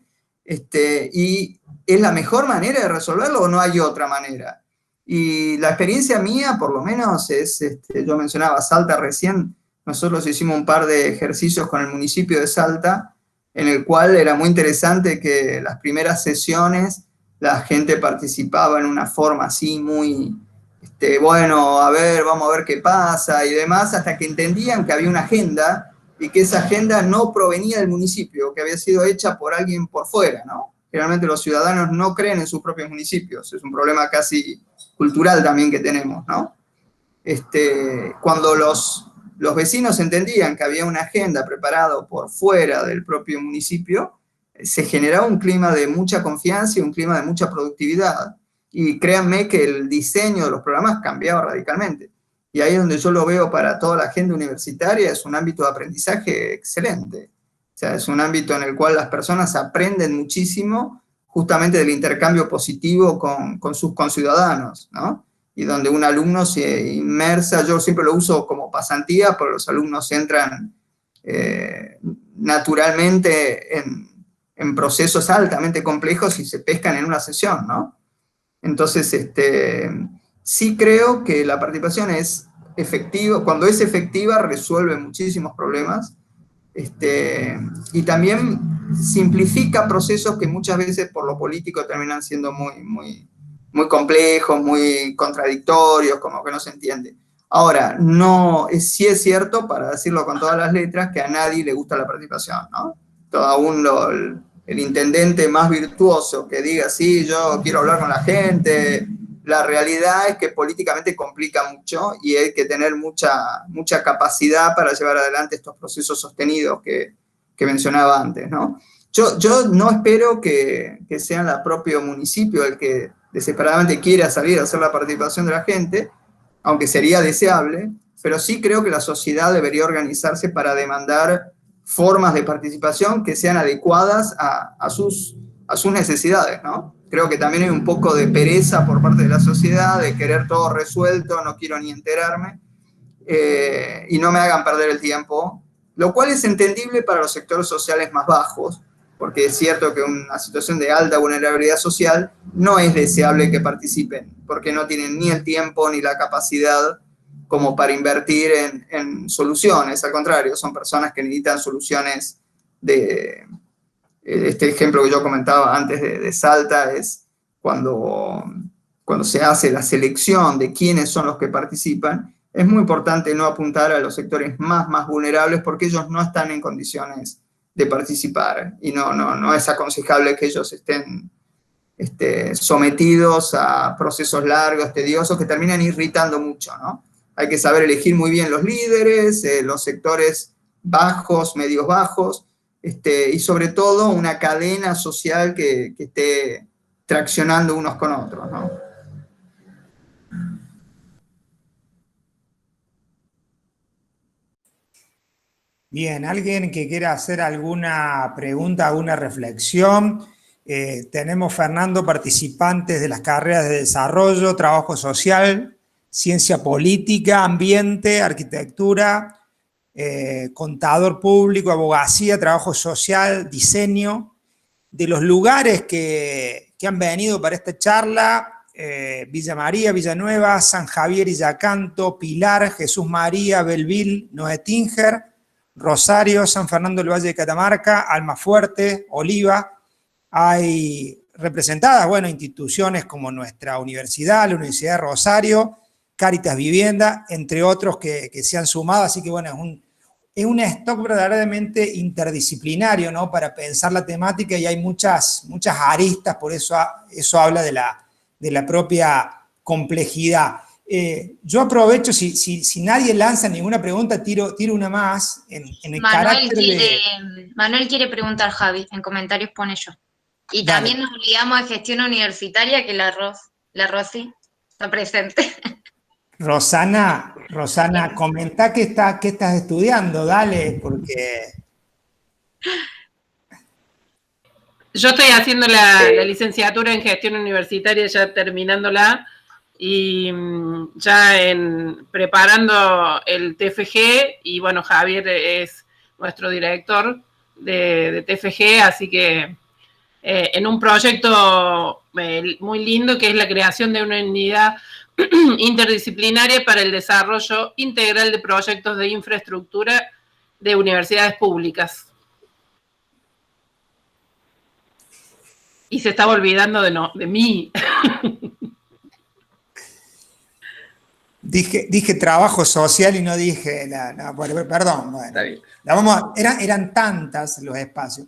y ¿es la mejor manera de resolverlo o no hay otra manera? Y la experiencia mía, por lo menos, es, yo mencionaba Salta recién, nosotros hicimos un par de ejercicios con el municipio de Salta, en el cual era muy interesante que las primeras sesiones la gente participaba en una forma así muy, bueno, a ver, vamos a ver qué pasa y demás, hasta que entendían que había una agenda y que esa agenda no provenía del municipio, que había sido hecha por alguien por fuera, ¿no? Generalmente los ciudadanos no creen en sus propios municipios, es un problema casi cultural también que tenemos, ¿no? Cuando los vecinos entendían que había una agenda preparada por fuera del propio municipio, se generaba un clima de mucha confianza y un clima de mucha productividad. Y créanme que el diseño de los programas cambiaba radicalmente. Y ahí es donde yo lo veo para toda la gente universitaria, es un ámbito de aprendizaje excelente. O sea, es un ámbito en el cual las personas aprenden muchísimo justamente del intercambio positivo con sus conciudadanos, ¿no? Y donde un alumno se inmersa, yo siempre lo uso como pasantía, pero los alumnos entran naturalmente en procesos altamente complejos y se pescan en una sesión, ¿no? Entonces, sí creo que la participación es efectiva, cuando es efectiva resuelve muchísimos problemas, y también simplifica procesos que muchas veces por lo político terminan siendo muy complejos, muy contradictorios, como que no se entiende. Ahora, sí es cierto, para decirlo con todas las letras, que a nadie le gusta la participación, ¿no? El intendente más virtuoso que diga, sí, yo quiero hablar con la gente, la realidad es que políticamente complica mucho y hay que tener mucha capacidad para llevar adelante estos procesos sostenidos que mencionaba antes, ¿no? Yo no espero que sea el propio municipio el que desesperadamente quiera salir a hacer la participación de la gente, aunque sería deseable, pero sí creo que la sociedad debería organizarse para demandar formas de participación que sean adecuadas a sus necesidades, ¿no? Creo que también hay un poco de pereza por parte de la sociedad, de querer todo resuelto, no quiero ni enterarme, y no me hagan perder el tiempo, lo cual es entendible para los sectores sociales más bajos, porque es cierto que una situación de alta vulnerabilidad social no es deseable que participen, porque no tienen ni el tiempo ni la capacidad como para invertir en soluciones, al contrario, son personas que necesitan soluciones de... Este ejemplo que yo comentaba antes de Salta es cuando se hace la selección de quiénes son los que participan, es muy importante no apuntar a los sectores más vulnerables porque ellos no están en condiciones de participar y no es aconsejable que ellos estén sometidos a procesos largos, tediosos, que terminan irritando mucho, ¿no? Hay que saber elegir muy bien los líderes, los sectores bajos, medios bajos, y sobre todo una cadena social que esté traccionando unos con otros, ¿no? Bien, ¿alguien que quiera hacer alguna pregunta, alguna reflexión? Tenemos, Fernando, participantes de las carreras de desarrollo, trabajo social, ciencia política, ambiente, arquitectura, contador público, abogacía, trabajo social, diseño. De los lugares que han venido para esta charla, Villa María, Villanueva, San Javier y Yacanto, Pilar, Jesús María, Belville, Noetinger, Rosario, San Fernando del Valle de Catamarca, Almafuerte, Oliva. Hay representadas, bueno, instituciones como nuestra universidad, la Universidad de Rosario, Cáritas Vivienda, entre otros que se han sumado, así que bueno, es un stock verdaderamente interdisciplinario, ¿no? Para pensar la temática y hay muchas aristas, por eso habla de la propia complejidad. Yo aprovecho, si nadie lanza ninguna pregunta, tiro una más en el carácter de... Manuel quiere preguntar, Javi, en comentarios pone yo. Y Dale. también nos olvidamos de gestión universitaria, que la Rosy está presente. Rosana, comentá qué estás estudiando, dale, porque... Yo estoy haciendo la licenciatura en gestión universitaria, ya terminándola, y ya preparando el TFG, y bueno, Javier es nuestro director de TFG, así que en un proyecto muy lindo que es la creación de una unidad interdisciplinaria para el desarrollo integral de proyectos de infraestructura de universidades públicas. Y se estaba olvidando de mí. Dije trabajo social y no dije, perdón. Bueno, está bien. Eran tantas los espacios.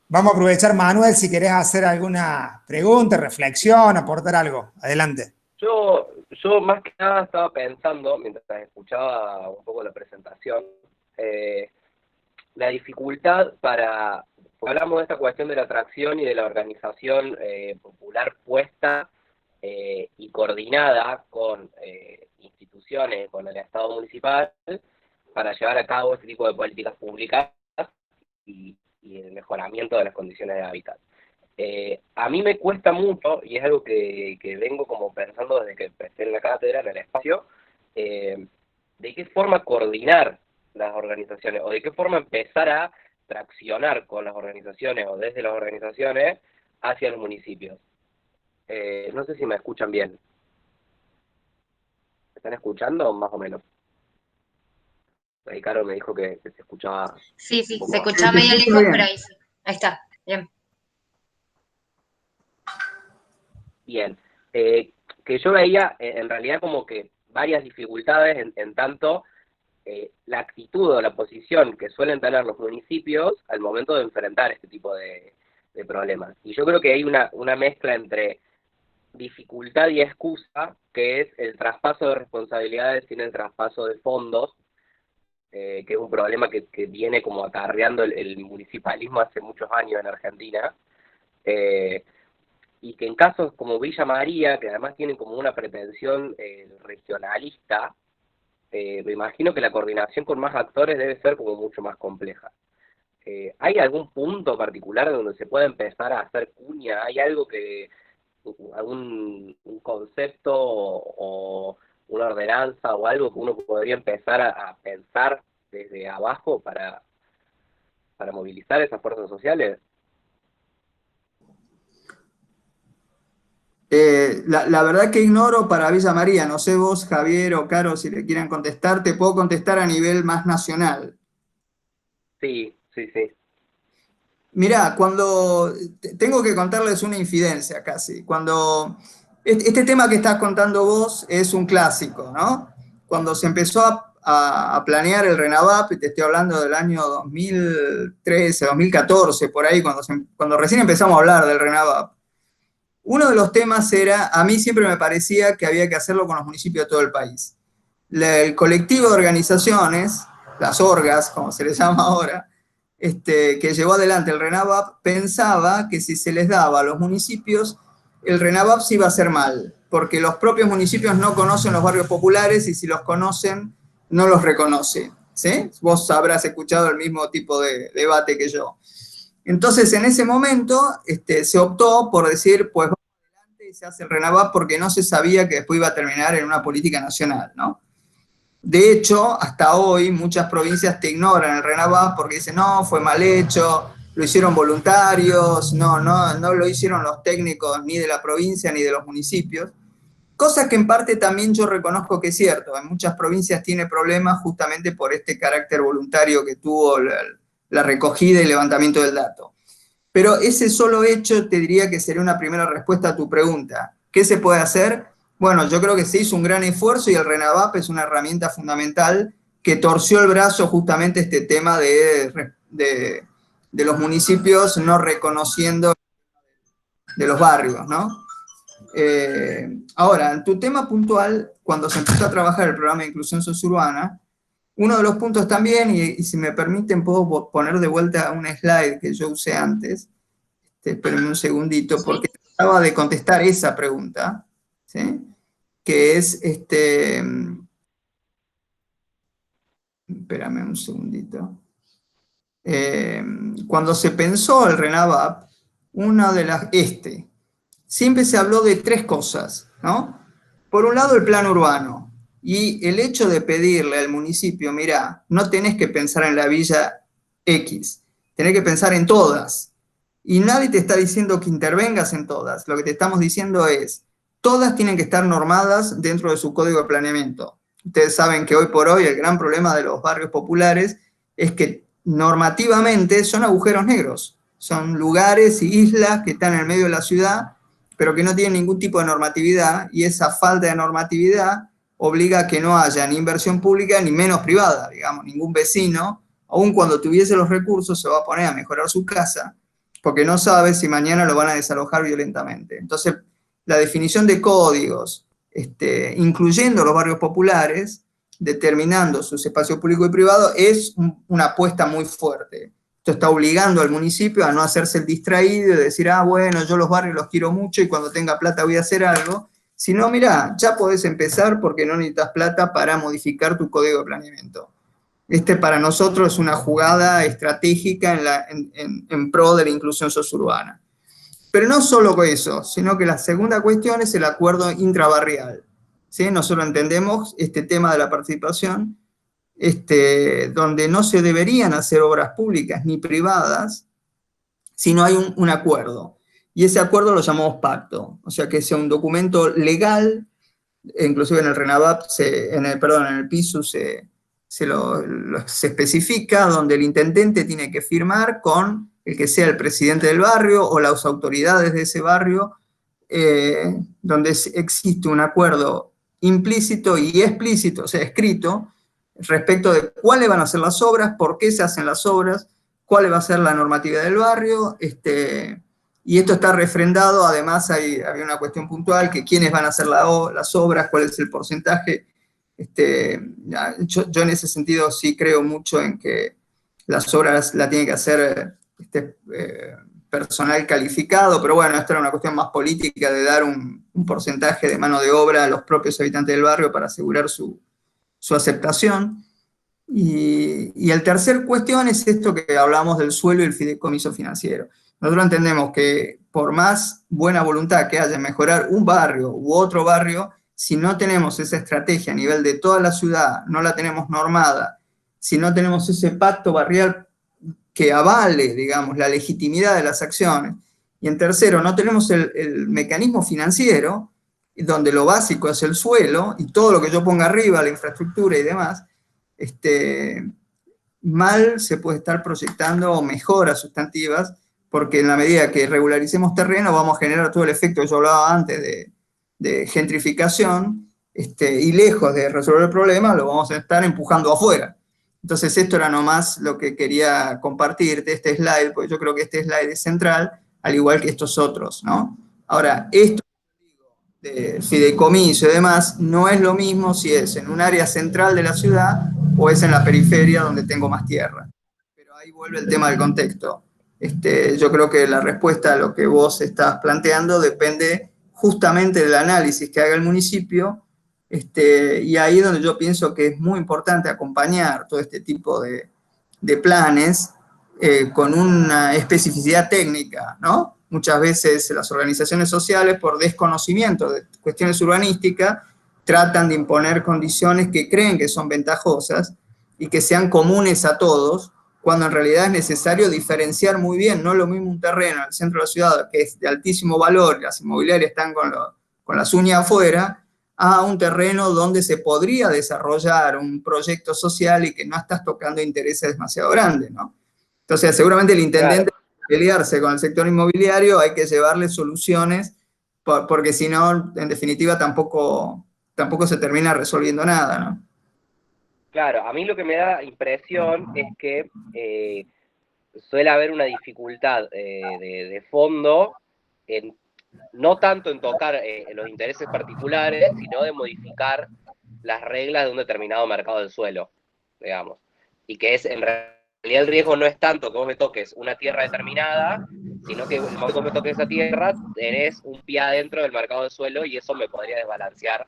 Vamos a aprovechar, Manuel, si querés hacer alguna pregunta, reflexión, aportar algo. Adelante. Yo más que nada estaba pensando, mientras escuchaba un poco la presentación, la dificultad hablamos de esta cuestión de la atracción y de la organización popular puesta y coordinada con instituciones, con el Estado municipal, para llevar a cabo este tipo de políticas públicas y el mejoramiento de las condiciones de hábitat. A mí me cuesta mucho, y es algo que vengo como pensando desde que empecé en la cátedra, en el espacio, de qué forma coordinar las organizaciones, o de qué forma empezar a traccionar con las organizaciones, o desde las organizaciones, hacia los municipios. No sé si me escuchan bien. ¿Me están escuchando más o menos? Ahí Caro me dijo que se escuchaba. Sí, se escuchaba medio lejos, pero ahí sí. Ahí está, bien. Bien. Que yo veía en realidad como que varias dificultades en tanto la actitud o la posición que suelen tener los municipios al momento de enfrentar este tipo de problemas. Y yo creo que hay una mezcla entre dificultad y excusa, que es el traspaso de responsabilidades sin el traspaso de fondos, que es un problema que viene como acarreando el municipalismo hace muchos años en Argentina, y que en casos como Villa María, que además tienen como una pretensión regionalista, me imagino que la coordinación con más actores debe ser como mucho más compleja. ¿Hay algún punto particular donde se puede empezar a hacer cuña? ¿Hay algo algún concepto o una ordenanza o algo que uno podría empezar a pensar desde abajo para movilizar esas fuerzas sociales? La verdad que ignoro para Villa María, no sé vos, Javier o Caro, si le quieren contestar, te puedo contestar a nivel más nacional. Sí. Mirá, tengo que contarles una infidencia casi, cuando este tema que estás contando vos es un clásico, ¿no? Cuando se empezó a planear el RENAVAP, y te estoy hablando del año 2013, 2014, por ahí, cuando recién empezamos a hablar del RENAVAP, uno de los temas era, a mí siempre me parecía que había que hacerlo con los municipios de todo el país. El colectivo de organizaciones, las orgas, como se les llama ahora, que llevó adelante el RENAVAP, pensaba que si se les daba a los municipios, el RENAVAP se iba a hacer mal, porque los propios municipios no conocen los barrios populares y si los conocen, no los reconocen. ¿Sí? Vos habrás escuchado el mismo tipo de debate que yo. Entonces, en ese momento, se optó por decir, pues vamos adelante y se hace el RENAVAP porque no se sabía que después iba a terminar en una política nacional, ¿no? De hecho, hasta hoy muchas provincias te ignoran el RENAVAP porque dicen, no, fue mal hecho, lo hicieron voluntarios, no lo hicieron los técnicos ni de la provincia ni de los municipios. Cosa que en parte también yo reconozco que es cierto, en muchas provincias tiene problemas justamente por este carácter voluntario que tuvo la recogida y levantamiento del dato. Pero ese solo hecho te diría que sería una primera respuesta a tu pregunta. ¿Qué se puede hacer? Bueno, yo creo que se hizo un gran esfuerzo y el RENAVAP es una herramienta fundamental que torció el brazo justamente este tema de los municipios no reconociendo de los barrios, ¿no? Ahora, en tu tema puntual, cuando se empezó a trabajar el programa de inclusión sociourbana, uno de los puntos también, y si me permiten puedo poner de vuelta un slide que yo usé antes, espérenme un segundito, porque trataba de contestar esa pregunta, ¿sí? Que es, espérame un segundito, cuando se pensó el RENAVAP, una de las, siempre se habló de tres cosas, ¿no? Por un lado el plan urbano, y el hecho de pedirle al municipio, mirá, no tenés que pensar en la villa X, tenés que pensar en todas, y nadie te está diciendo que intervengas en todas, lo que te estamos diciendo es, todas tienen que estar normadas dentro de su código de planeamiento. Ustedes saben que hoy por hoy el gran problema de los barrios populares es que normativamente son agujeros negros, son lugares y islas que están en el medio de la ciudad, pero que no tienen ningún tipo de normatividad, y esa falta de normatividad obliga a que no haya ni inversión pública ni menos privada, digamos, ningún vecino, aun cuando tuviese los recursos, se va a poner a mejorar su casa, porque no sabe si mañana lo van a desalojar violentamente. Entonces, la definición de códigos, incluyendo los barrios populares, determinando sus espacios públicos y privados, es una apuesta muy fuerte. Esto está obligando al municipio a no hacerse el distraído y decir, bueno, yo los barrios los quiero mucho y cuando tenga plata voy a hacer algo, sino, mirá, ya podés empezar porque no necesitas plata para modificar tu código de planeamiento. Para nosotros es una jugada estratégica en pro de la inclusión sociourbana. Pero no solo con eso, sino que la segunda cuestión es el acuerdo intrabarrial. ¿Sí? Nosotros entendemos este tema de la participación, donde no se deberían hacer obras públicas ni privadas si no hay un acuerdo. Y ese acuerdo lo llamamos pacto, o sea, que sea un documento legal, inclusive en el RENAVAP, en el PISU se especifica, donde el intendente tiene que firmar con el que sea el presidente del barrio o las autoridades de ese barrio, donde existe un acuerdo implícito y explícito, o sea, escrito, respecto de cuáles van a ser las obras, por qué se hacen las obras, cuál va a ser la normatividad del barrio, y esto está refrendado. Además había una cuestión puntual, que quiénes van a hacer las obras, cuál es el porcentaje. Yo en ese sentido sí creo mucho en que las obras la tiene que hacer personal calificado, pero bueno, esto era una cuestión más política de dar un porcentaje de mano de obra a los propios habitantes del barrio para asegurar su aceptación. Y el tercer cuestión es esto que hablamos del suelo y el fideicomiso financiero. Nosotros entendemos que por más buena voluntad que haya en mejorar un barrio u otro barrio, si no tenemos esa estrategia a nivel de toda la ciudad, no la tenemos normada, si no tenemos ese pacto barrial que avale, digamos, la legitimidad de las acciones, y en tercero, no tenemos el mecanismo financiero, donde lo básico es el suelo, y todo lo que yo ponga arriba, la infraestructura y demás, mal se puede estar proyectando mejoras sustantivas, porque en la medida que regularicemos terreno vamos a generar todo el efecto que yo hablaba antes de gentrificación, y lejos de resolver el problema, lo vamos a estar empujando afuera. Entonces esto era nomás lo que quería compartirte, este slide, porque yo creo que este slide es central, al igual que estos otros, ¿no? Ahora, esto de fideicomiso y demás, no es lo mismo si es en un área central de la ciudad o es en la periferia donde tengo más tierra. Pero ahí vuelve el tema del contexto. Yo creo que la respuesta a lo que vos estás planteando depende justamente del análisis que haga el municipio, y ahí es donde yo pienso que es muy importante acompañar todo este tipo de planes con una especificidad técnica, ¿no? Muchas veces las organizaciones sociales, por desconocimiento de cuestiones urbanísticas, tratan de imponer condiciones que creen que son ventajosas y que sean comunes a todos, cuando en realidad es necesario diferenciar muy bien. No es lo mismo un terreno en el centro de la ciudad, que es de altísimo valor, las inmobiliarias están con las uñas afuera, a un terreno donde se podría desarrollar un proyecto social y que no estás tocando intereses demasiado grandes, ¿no? Entonces, seguramente el intendente, claro, pelearse con el sector inmobiliario, hay que llevarle soluciones, porque si no, en definitiva, tampoco se termina resolviendo nada, ¿no? Claro, a mí lo que me da impresión es que suele haber una dificultad de fondo, no tanto en tocar los intereses particulares, sino de modificar las reglas de un determinado mercado del suelo, digamos. Y que es, en realidad, el riesgo no es tanto que vos me toques una tierra determinada, sino que cuando vos me toques esa tierra, tenés un pie adentro del mercado del suelo y eso me podría desbalancear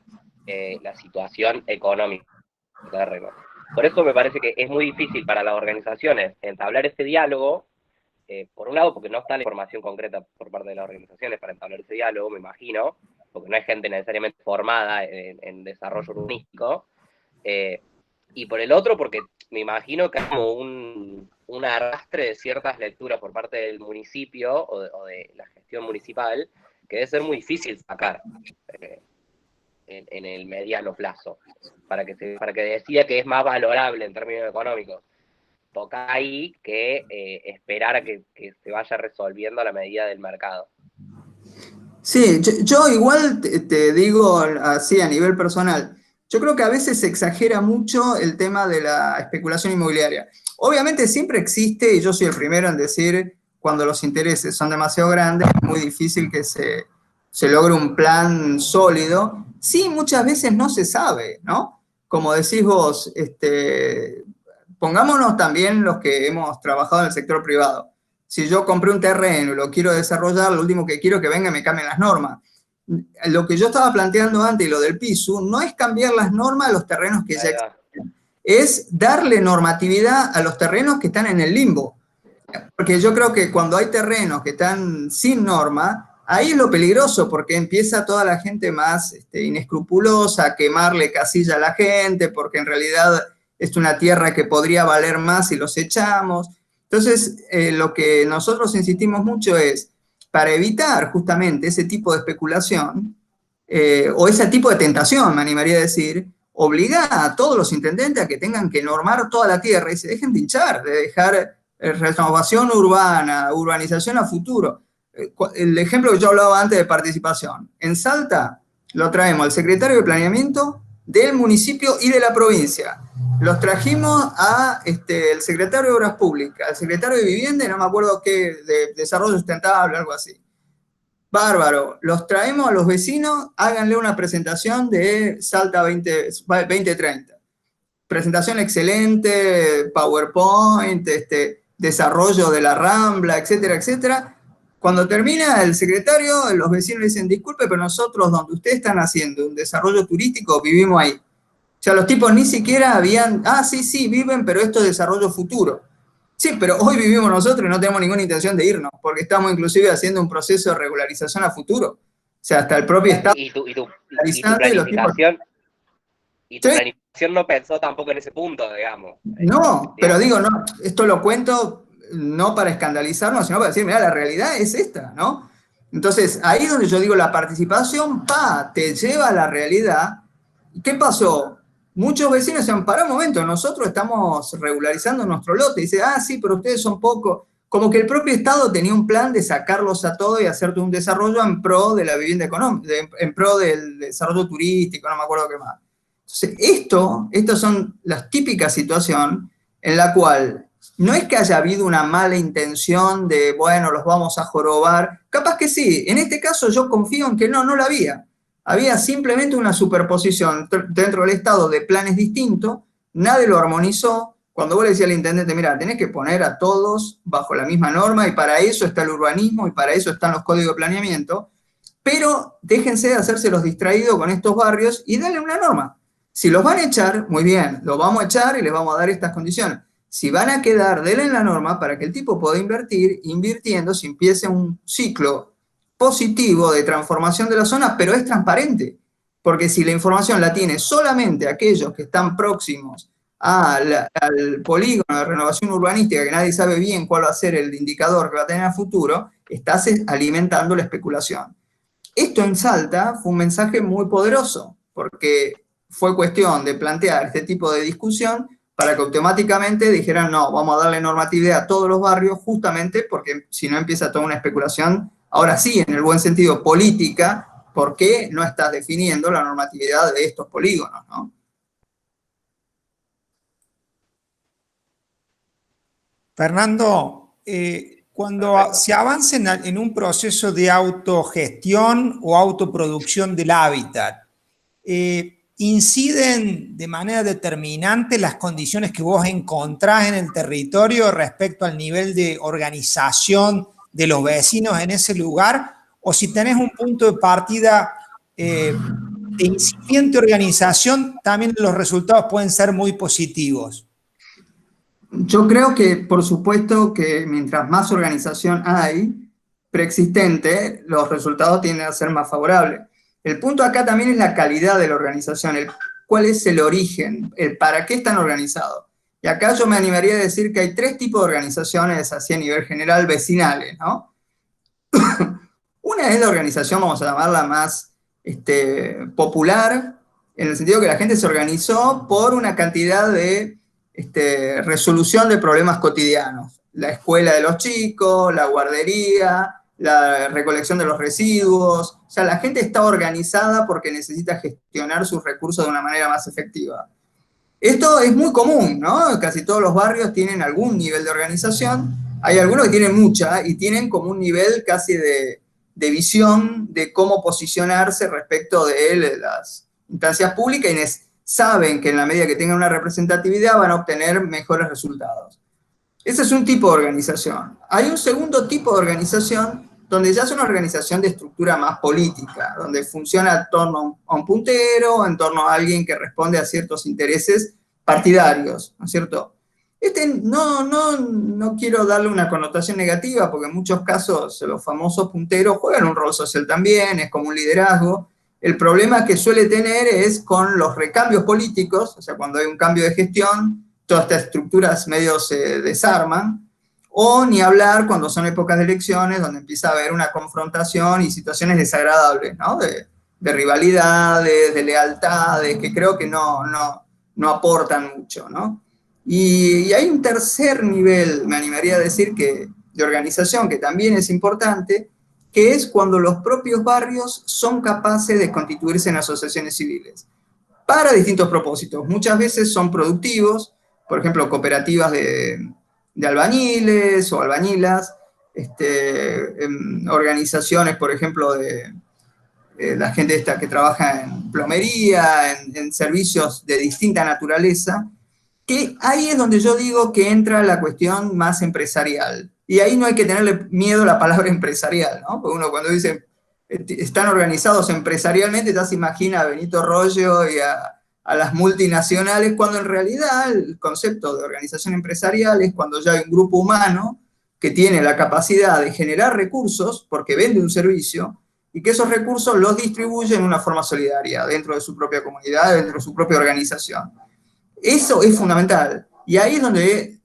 la situación económica del terreno. Por eso me parece que es muy difícil para las organizaciones entablar ese diálogo, por un lado porque no está la información concreta por parte de las organizaciones para entablar ese diálogo, me imagino, porque no hay gente necesariamente formada en desarrollo urbanístico, y por el otro porque me imagino que hay como un arrastre de ciertas lecturas por parte del municipio o de la gestión municipal que debe ser muy difícil sacar en el mediano plazo, para que decida que es más valorable en términos económicos. Toca ahí que esperar a que se vaya resolviendo a la medida del mercado. Sí, yo igual te digo así a nivel personal, yo creo que a veces se exagera mucho el tema de la especulación inmobiliaria. Obviamente siempre existe, y yo soy el primero en decir, cuando los intereses son demasiado grandes, es muy difícil que se logre un plan sólido. Sí, muchas veces no se sabe, ¿no? Como decís vos, pongámonos también los que hemos trabajado en el sector privado. Si yo compré un terreno y lo quiero desarrollar, lo último que quiero es que venga y me cambien las normas. Lo que yo estaba planteando antes y lo del PISU no es cambiar las normas a los terrenos que ya existen, es darle normatividad a los terrenos que están en el limbo. Porque yo creo que cuando hay terrenos que están sin norma, ahí es lo peligroso, porque empieza toda la gente más inescrupulosa a quemarle casilla a la gente, porque en realidad es una tierra que podría valer más si los echamos. Entonces, lo que nosotros insistimos mucho es, para evitar justamente ese tipo de especulación, o ese tipo de tentación, me animaría a decir, obliga a todos los intendentes a que tengan que normar toda la tierra y se dejen de hinchar, de dejar renovación urbana, urbanización a futuro. El ejemplo que yo hablaba antes de participación. En Salta lo traemos al secretario de Planeamiento del municipio y de la provincia. Los trajimos a el secretario de Obras Públicas, al secretario de Vivienda, y no me acuerdo qué, de Desarrollo Sustentable, algo así. Bárbaro, los traemos a los vecinos, háganle una presentación de Salta 2030. Presentación excelente, PowerPoint, desarrollo de la Rambla, etcétera, etcétera. Cuando termina el secretario, los vecinos le dicen, disculpe, pero nosotros donde ustedes están haciendo un desarrollo turístico, vivimos ahí. O sea, los tipos ni siquiera habían, sí, viven, pero esto es desarrollo futuro. Sí, pero hoy vivimos nosotros y no tenemos ninguna intención de irnos, porque estamos inclusive haciendo un proceso de regularización a futuro. O sea, hasta el propio Estado. Y tu planificación, planificación no pensó tampoco en ese punto, digamos. No, pero digo, no, esto lo cuento no para escandalizarnos, sino para decir, mira, la realidad es esta, ¿no? Entonces, ahí es donde yo digo, la participación, te lleva a la realidad. ¿Qué pasó? Muchos vecinos decían, para un momento, nosotros estamos regularizando nuestro lote. Y dice, sí, pero ustedes son pocos. Como que el propio Estado tenía un plan de sacarlos a todos y hacer un desarrollo en pro de la vivienda económica, en pro del desarrollo turístico, no me acuerdo qué más. Entonces, estas son las típicas situaciones en la cual no es que haya habido una mala intención de, bueno, los vamos a jorobar. Capaz que sí. En este caso yo confío en que no la había. Había simplemente una superposición dentro del Estado de planes distintos, nadie lo armonizó. Cuando vos le decías al intendente, mira, tenés que poner a todos bajo la misma norma y para eso está el urbanismo y para eso están los códigos de planeamiento, pero déjense de hacerse los distraídos con estos barrios y denle una norma. Si los van a echar, muy bien, los vamos a echar y les vamos a dar estas condiciones. Si van a quedar, denle la norma para que el tipo pueda invertir, invirtiendo, se empiece un ciclo positivo de transformación de la zona, pero es transparente, porque si la información la tiene solamente aquellos que están próximos al polígono de renovación urbanística, que nadie sabe bien cuál va a ser el indicador que va a tener a futuro, estás alimentando la especulación. Esto en Salta fue un mensaje muy poderoso, porque fue cuestión de plantear este tipo de discusión para que automáticamente dijeran, no, vamos a darle normatividad a todos los barrios, justamente porque si no empieza toda una especulación. Ahora sí, en el buen sentido, política, ¿por qué no estás definiendo la normatividad de estos polígonos, ¿no? Fernando, cuando se avanza en un proceso de autogestión o autoproducción del hábitat, ¿inciden de manera determinante las condiciones que vos encontrás en el territorio respecto al nivel de organización de los vecinos en ese lugar? O si tenés un punto de partida de incipiente organización, también los resultados pueden ser muy positivos. Yo creo que, por supuesto, que mientras más organización hay preexistente, los resultados tienden a ser más favorables. El punto acá también es la calidad de la organización, cuál es el origen, el para qué están organizados. Y acá yo me animaría a decir que hay tres tipos de organizaciones, así a nivel general, vecinales, ¿no? Una es la organización, vamos a llamarla más popular, en el sentido que la gente se organizó por una cantidad de resolución de problemas cotidianos. La escuela de los chicos, la guardería, la recolección de los residuos. O sea, la gente está organizada porque necesita gestionar sus recursos de una manera más efectiva. Esto es muy común, ¿no? Casi todos los barrios tienen algún nivel de organización. Hay algunos que tienen mucha y tienen como un nivel casi de visión de cómo posicionarse respecto de las instancias públicas y saben que en la medida que tengan una representatividad van a obtener mejores resultados. Ese es un tipo de organización. Hay un segundo tipo de organización donde ya es una organización de estructura más política, donde funciona en torno a un puntero, en torno a alguien que responde a ciertos intereses partidarios, ¿no es cierto? No quiero darle una connotación negativa, porque en muchos casos los famosos punteros juegan un rol social también, es como un liderazgo. El problema que suele tener es con los recambios políticos, o sea, cuando hay un cambio de gestión, todas estas estructuras medio se desarman, o ni hablar cuando son épocas de elecciones, donde empieza a haber una confrontación y situaciones desagradables, ¿no? De rivalidades, de lealtades, que creo que no aportan mucho, ¿no? Y hay un tercer nivel, me animaría a decir, de organización, que también es importante, que es cuando los propios barrios son capaces de constituirse en asociaciones civiles, para distintos propósitos. Muchas veces son productivos, por ejemplo, cooperativas de albañiles o albañilas, organizaciones, por ejemplo, de la gente esta que trabaja en plomería, en servicios de distinta naturaleza, que ahí es donde yo digo que entra la cuestión más empresarial. Y ahí no hay que tenerle miedo a la palabra empresarial, ¿no? Porque uno cuando dice están organizados empresarialmente, ya se imagina a Benito Rollo y a las multinacionales, cuando en realidad el concepto de organización empresarial es cuando ya hay un grupo humano que tiene la capacidad de generar recursos, porque vende un servicio, y que esos recursos los distribuye en una forma solidaria, dentro de su propia comunidad, dentro de su propia organización. Eso es fundamental. Y ahí es donde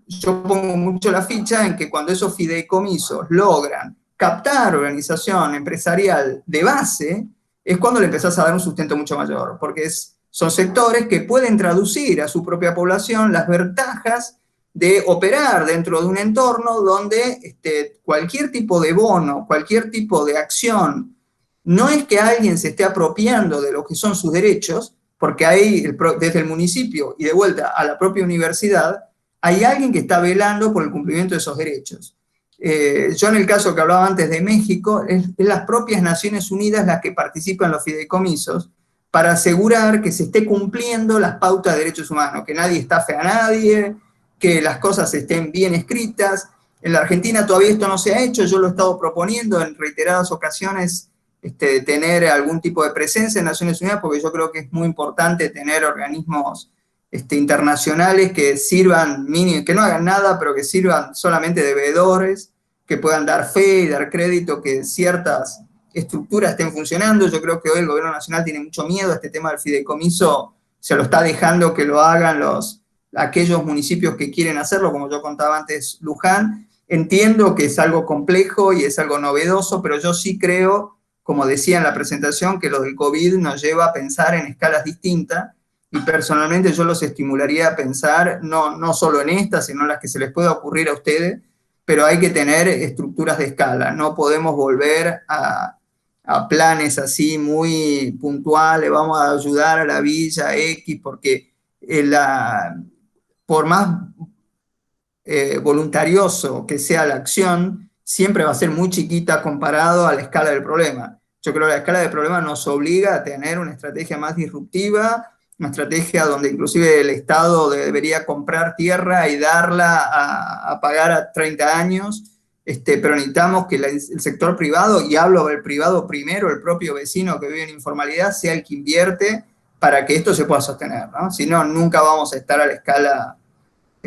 yo pongo mucho la ficha en que cuando esos fideicomisos logran captar organización empresarial de base, es cuando le empezás a dar un sustento mucho mayor, porque son sectores que pueden traducir a su propia población las ventajas de operar dentro de un entorno donde cualquier tipo de bono, cualquier tipo de acción, no es que alguien se esté apropiando de lo que son sus derechos, porque hay, desde el municipio y de vuelta a la propia universidad, hay alguien que está velando por el cumplimiento de esos derechos. Yo en el caso que hablaba antes de México, es las propias Naciones Unidas las que participan en los fideicomisos para asegurar que se esté cumpliendo las pautas de derechos humanos, que nadie estafe a nadie, que las cosas estén bien escritas. En la Argentina todavía esto no se ha hecho, yo lo he estado proponiendo en reiteradas ocasiones, tener algún tipo de presencia en Naciones Unidas, porque yo creo que es muy importante tener organismos internacionales que sirvan, que no hagan nada, pero que sirvan solamente de veedores, que puedan dar fe y dar crédito que ciertas estructuras estén funcionando. Yo creo que hoy el gobierno nacional tiene mucho miedo a este tema del fideicomiso, se lo está dejando que lo hagan aquellos municipios que quieren hacerlo, como yo contaba antes, Luján. Entiendo que es algo complejo y es algo novedoso, pero yo sí creo, como decía en la presentación, que lo del COVID nos lleva a pensar en escalas distintas, y personalmente yo los estimularía a pensar, no solo en estas, sino en las que se les pueda ocurrir a ustedes, pero hay que tener estructuras de escala, no podemos volver a planes así muy puntuales, vamos a ayudar a la villa X, porque por más voluntarioso que sea la acción, siempre va a ser muy chiquita comparado a la escala del problema. Yo creo que la escala del problema nos obliga a tener una estrategia más disruptiva, una estrategia donde inclusive el Estado debería comprar tierra y darla a pagar a 30 años, pero necesitamos que el sector privado, y hablo del privado primero, el propio vecino que vive en informalidad, sea el que invierte para que esto se pueda sostener, ¿no? Si no, nunca vamos a estar a la escala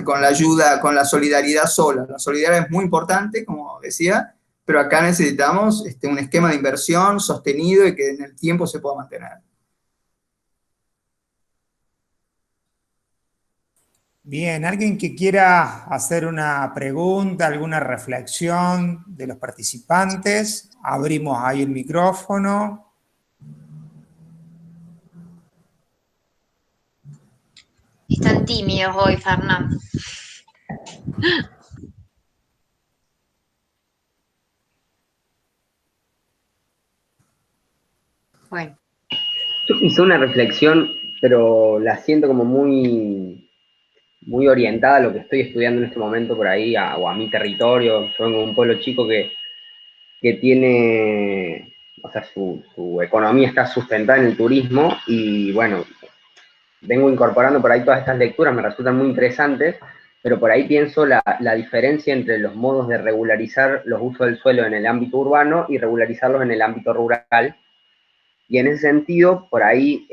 con la ayuda, con la solidaridad sola. La solidaridad es muy importante, como decía, pero acá necesitamos un esquema de inversión sostenido y que en el tiempo se pueda mantener. Bien, ¿alguien que quiera hacer una pregunta, alguna reflexión de los participantes? Abrimos ahí el micrófono. Están tímidos hoy, Fernando. Bueno. Yo hice una reflexión, pero la siento como muy orientada a lo que estoy estudiando en este momento por ahí, o a mi territorio. Yo vengo de un pueblo chico que tiene, o sea, su economía está sustentada en el turismo, y bueno, vengo incorporando por ahí todas estas lecturas, me resultan muy interesantes, pero por ahí pienso la diferencia entre los modos de regularizar los usos del suelo en el ámbito urbano y regularizarlos en el ámbito rural. Y en ese sentido, por ahí,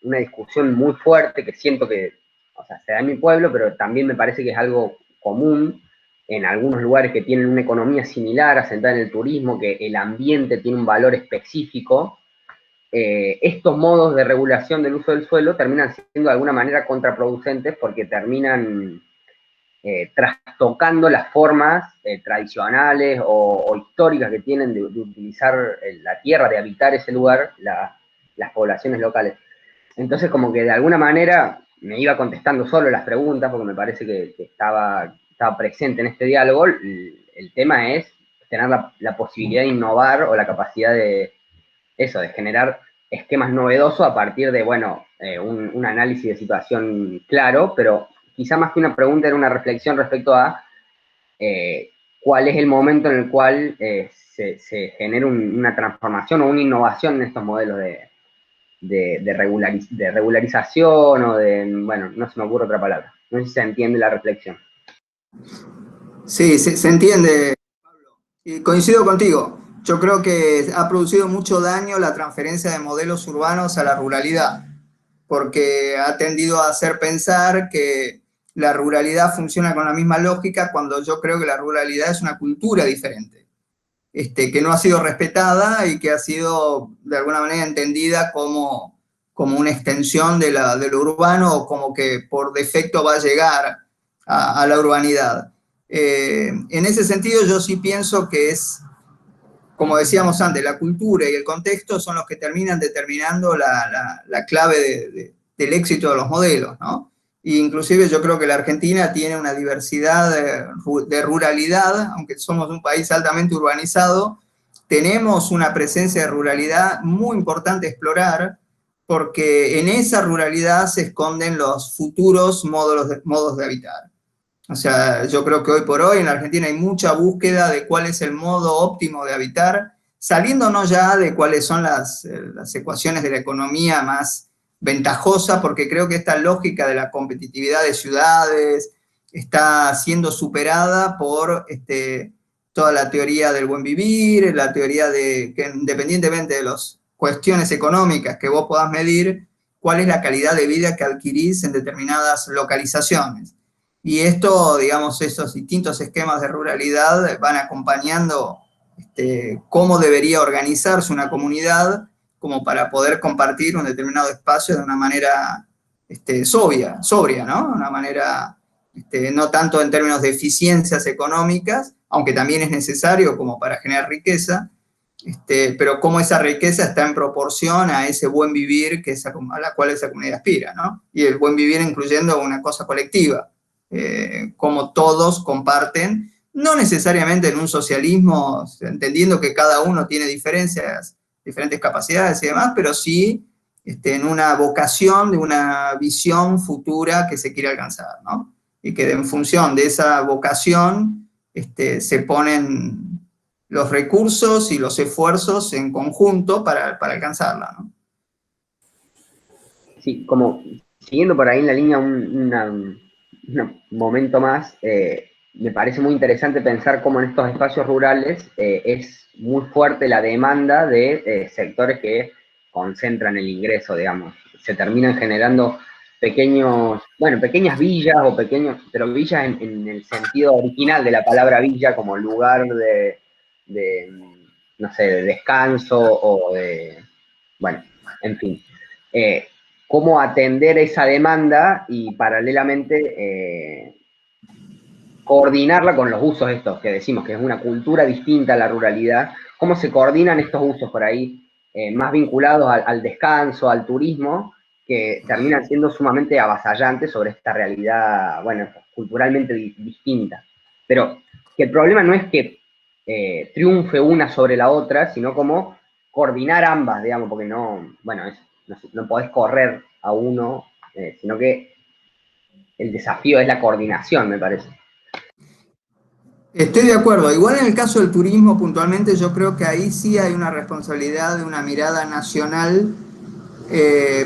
una discusión muy fuerte que siento que, o sea, se da en mi pueblo, pero también me parece que es algo común en algunos lugares que tienen una economía similar, asentada en el turismo, que el ambiente tiene un valor específico. Estos modos de regulación del uso del suelo terminan siendo de alguna manera contraproducentes porque terminan trastocando las formas tradicionales o históricas que tienen de utilizar la tierra, de habitar ese lugar, las poblaciones locales. Entonces, como que de alguna manera me iba contestando solo las preguntas, porque me parece que estaba presente en este diálogo. El tema es tener la posibilidad de innovar o la capacidad de generar esquemas novedosos a partir de, bueno, un análisis de situación claro, pero quizá más que una pregunta era una reflexión respecto a cuál es el momento en el cual se genera una transformación o una innovación en estos modelos de regularización o bueno, no se me ocurre otra palabra. No sé si se entiende la reflexión. Sí, se entiende, Pablo. Y coincido contigo. Yo creo que ha producido mucho daño la transferencia de modelos urbanos a la ruralidad, porque ha tendido a hacer pensar que la ruralidad funciona con la misma lógica, cuando yo creo que la ruralidad es una cultura diferente, que no ha sido respetada y que ha sido de alguna manera entendida como una extensión de lo urbano, o como que por defecto va a llegar a la urbanidad. En ese sentido, yo sí pienso que es, como decíamos antes, la cultura y el contexto son los que terminan determinando la clave del éxito de los modelos, ¿no? E inclusive yo creo que la Argentina tiene una diversidad de ruralidad, aunque somos un país altamente urbanizado, tenemos una presencia de ruralidad muy importante a explorar, porque en esa ruralidad se esconden los futuros modos de habitar. O sea, yo creo que hoy por hoy en la Argentina hay mucha búsqueda de cuál es el modo óptimo de habitar, saliéndonos ya de cuáles son las ecuaciones de la economía más ventajosa, porque creo que esta lógica de la competitividad de ciudades está siendo superada por toda la teoría del buen vivir, la teoría de que independientemente de las cuestiones económicas que vos podás medir, cuál es la calidad de vida que adquirís en determinadas localizaciones. Y esto, digamos, esos distintos esquemas de ruralidad van acompañando cómo debería organizarse una comunidad como para poder compartir un determinado espacio de una manera sobria, ¿no? Una manera, no tanto en términos de eficiencias económicas, aunque también es necesario como para generar riqueza, pero cómo esa riqueza está en proporción a ese buen vivir a la cual esa comunidad aspira, ¿no? Y el buen vivir incluyendo una cosa colectiva. Como todos comparten, no necesariamente en un socialismo, entendiendo que cada uno tiene diferentes capacidades y demás, pero sí en una vocación de una visión futura que se quiere alcanzar, ¿no? Y que en función de esa vocación se ponen los recursos y los esfuerzos en conjunto para alcanzarla, ¿no? Sí, como siguiendo por ahí en la línea un momento más, me parece muy interesante pensar cómo en estos espacios rurales es muy fuerte la demanda de sectores que concentran el ingreso, digamos. Se terminan generando pequeñas villas pero villas en el sentido original de la palabra villa, como lugar no sé, de descanso o bueno, en fin. Cómo atender esa demanda y paralelamente coordinarla con los usos estos que decimos, que es una cultura distinta a la ruralidad, cómo se coordinan estos usos por ahí, más vinculados al descanso, al turismo, que terminan siendo sumamente avasallantes sobre esta realidad, bueno, culturalmente distinta. Pero que el problema no es que triunfe una sobre la otra, sino como coordinar ambas, digamos, porque no podés correr a uno, sino que el desafío es la coordinación, me parece. Estoy de acuerdo. Igual en el caso del turismo puntualmente, yo creo que ahí sí hay una responsabilidad de una mirada nacional,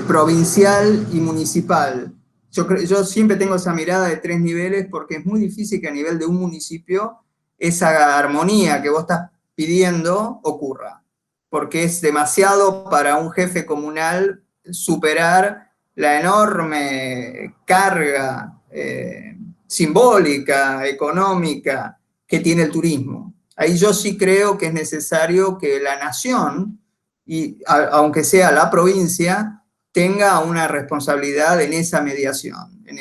provincial y municipal. Yo siempre tengo esa mirada de 3 niveles, porque es muy difícil que a nivel de un municipio esa armonía que vos estás pidiendo ocurra, porque es demasiado para un jefe comunal superar la enorme carga simbólica, económica que tiene el turismo. Ahí yo sí creo que es necesario que la nación, y aunque sea la provincia, tenga una responsabilidad en esa mediación, en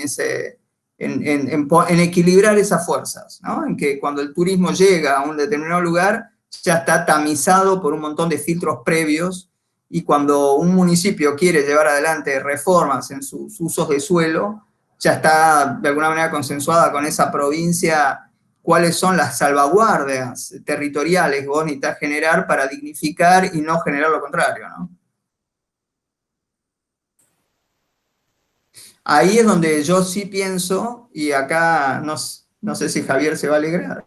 equilibrar esas fuerzas, ¿no? En que cuando el turismo llega a un determinado lugar, ya está tamizado por un montón de filtros previos, y cuando un municipio quiere llevar adelante reformas en sus usos de suelo, ya está de alguna manera consensuada con esa provincia cuáles son las salvaguardias territoriales que vos necesitas generar para dignificar y no generar lo contrario, ¿no? Ahí es donde yo sí pienso, y acá no sé si Javier se va a alegrar.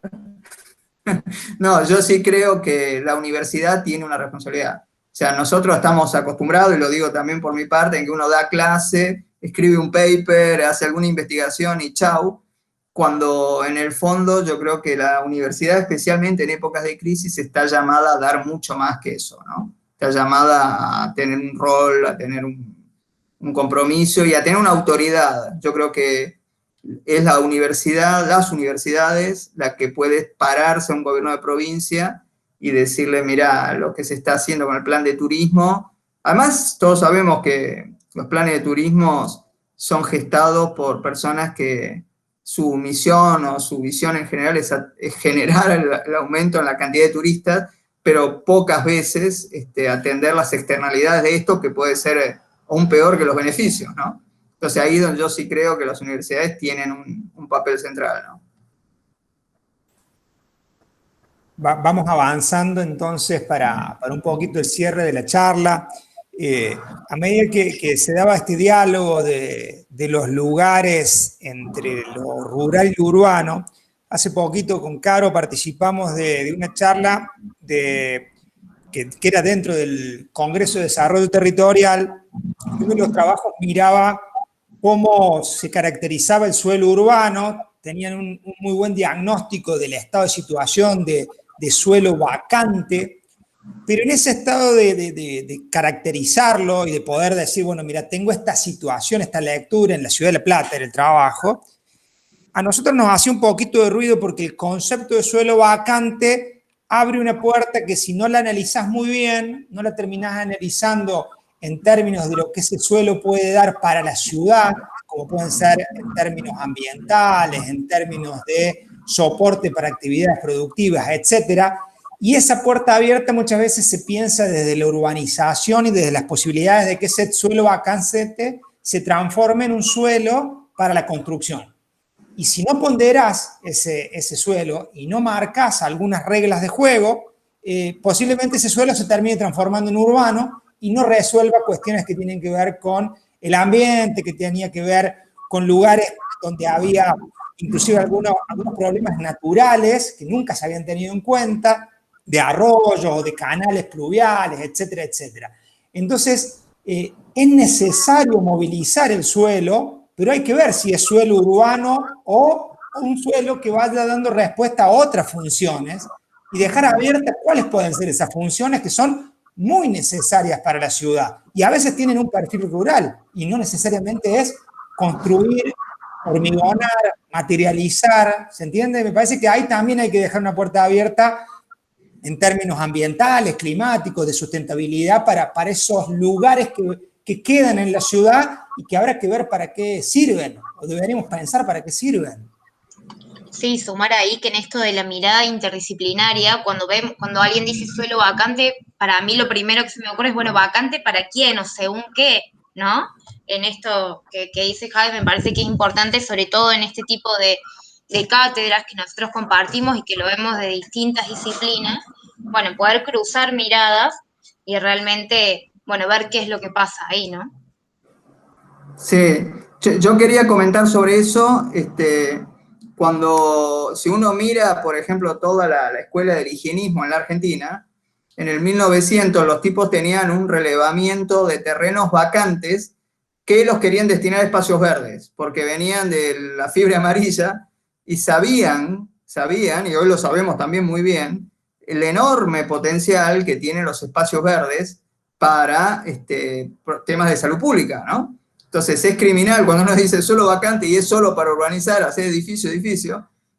No, yo sí creo que la universidad tiene una responsabilidad. O sea, nosotros estamos acostumbrados, y lo digo también por mi parte, en que uno da clase, escribe un paper, hace alguna investigación y chau, cuando en el fondo yo creo que la universidad, especialmente en épocas de crisis, está llamada a dar mucho más que eso, ¿no? Está llamada a tener un rol, a tener un compromiso y a tener una autoridad. Yo creo que es la universidad, las universidades, la que puede pararse a un gobierno de provincia y decirle, mira, lo que se está haciendo con el plan de turismo. Además, todos sabemos que los planes de turismo son gestados por personas que su misión o su visión en general es generar el aumento en la cantidad de turistas, pero pocas veces atender las externalidades de esto, que puede ser aún peor que los beneficios, ¿no? Entonces ahí es donde yo sí creo que las universidades tienen un papel central, ¿no? Vamos avanzando entonces para un poquito el cierre de la charla. A medida que se daba este diálogo de los lugares entre lo rural y urbano, hace poquito con Caro participamos de una charla que era dentro del Congreso de Desarrollo Territorial. Uno de los trabajos miraba cómo se caracterizaba el suelo urbano, tenían un muy buen diagnóstico del estado de situación de suelo vacante, pero en ese estado de caracterizarlo y de poder decir, bueno, mira, tengo esta situación, esta lectura en la ciudad de La Plata, en el trabajo, a nosotros nos hacía un poquito de ruido porque el concepto de suelo vacante abre una puerta que si no la analizás muy bien, no la terminás analizando en términos de lo que ese suelo puede dar para la ciudad, como pueden ser en términos ambientales, en términos de soporte para actividades productivas, etcétera. Y esa puerta abierta muchas veces se piensa desde la urbanización y desde las posibilidades de que ese suelo vacante se transforme en un suelo para la construcción. Y si no ponderás ese suelo y no marcas algunas reglas de juego, posiblemente ese suelo se termine transformando en urbano y no resuelva cuestiones que tienen que ver con el ambiente, que tenía que ver con lugares donde había inclusive algunos problemas naturales que nunca se habían tenido en cuenta, de arroyos, de canales pluviales, etcétera, etcétera. Entonces, es necesario movilizar el suelo, pero hay que ver si es suelo urbano o un suelo que vaya dando respuesta a otras funciones y dejar abiertas cuáles pueden ser esas funciones que son muy necesarias para la ciudad y a veces tienen un perfil rural y no necesariamente es construir, hormigonar, materializar, ¿se entiende? Me parece que ahí también hay que dejar una puerta abierta en términos ambientales, climáticos, de sustentabilidad para esos lugares que quedan en la ciudad y que habrá que ver para qué sirven, o deberíamos pensar para qué sirven. Sí, sumar ahí que en esto de la mirada interdisciplinaria, cuando alguien dice suelo vacante, para mí lo primero que se me ocurre es, bueno, vacante para quién o según qué, ¿no? En esto que dice Javi me parece que es importante, sobre todo en este tipo de cátedras que nosotros compartimos y que lo vemos de distintas disciplinas, bueno, poder cruzar miradas y realmente, bueno, ver qué es lo que pasa ahí, ¿no? Sí, yo quería comentar sobre eso, si uno mira, por ejemplo, toda la escuela del higienismo en la Argentina, en el 1900 los tipos tenían un relevamiento de terrenos vacantes que los querían destinar a espacios verdes, porque venían de la fiebre amarilla y sabían, y hoy lo sabemos también muy bien, el enorme potencial que tienen los espacios verdes para temas de salud pública, ¿no? Entonces es criminal cuando uno dice solo vacante y es solo para urbanizar, hacer edificio,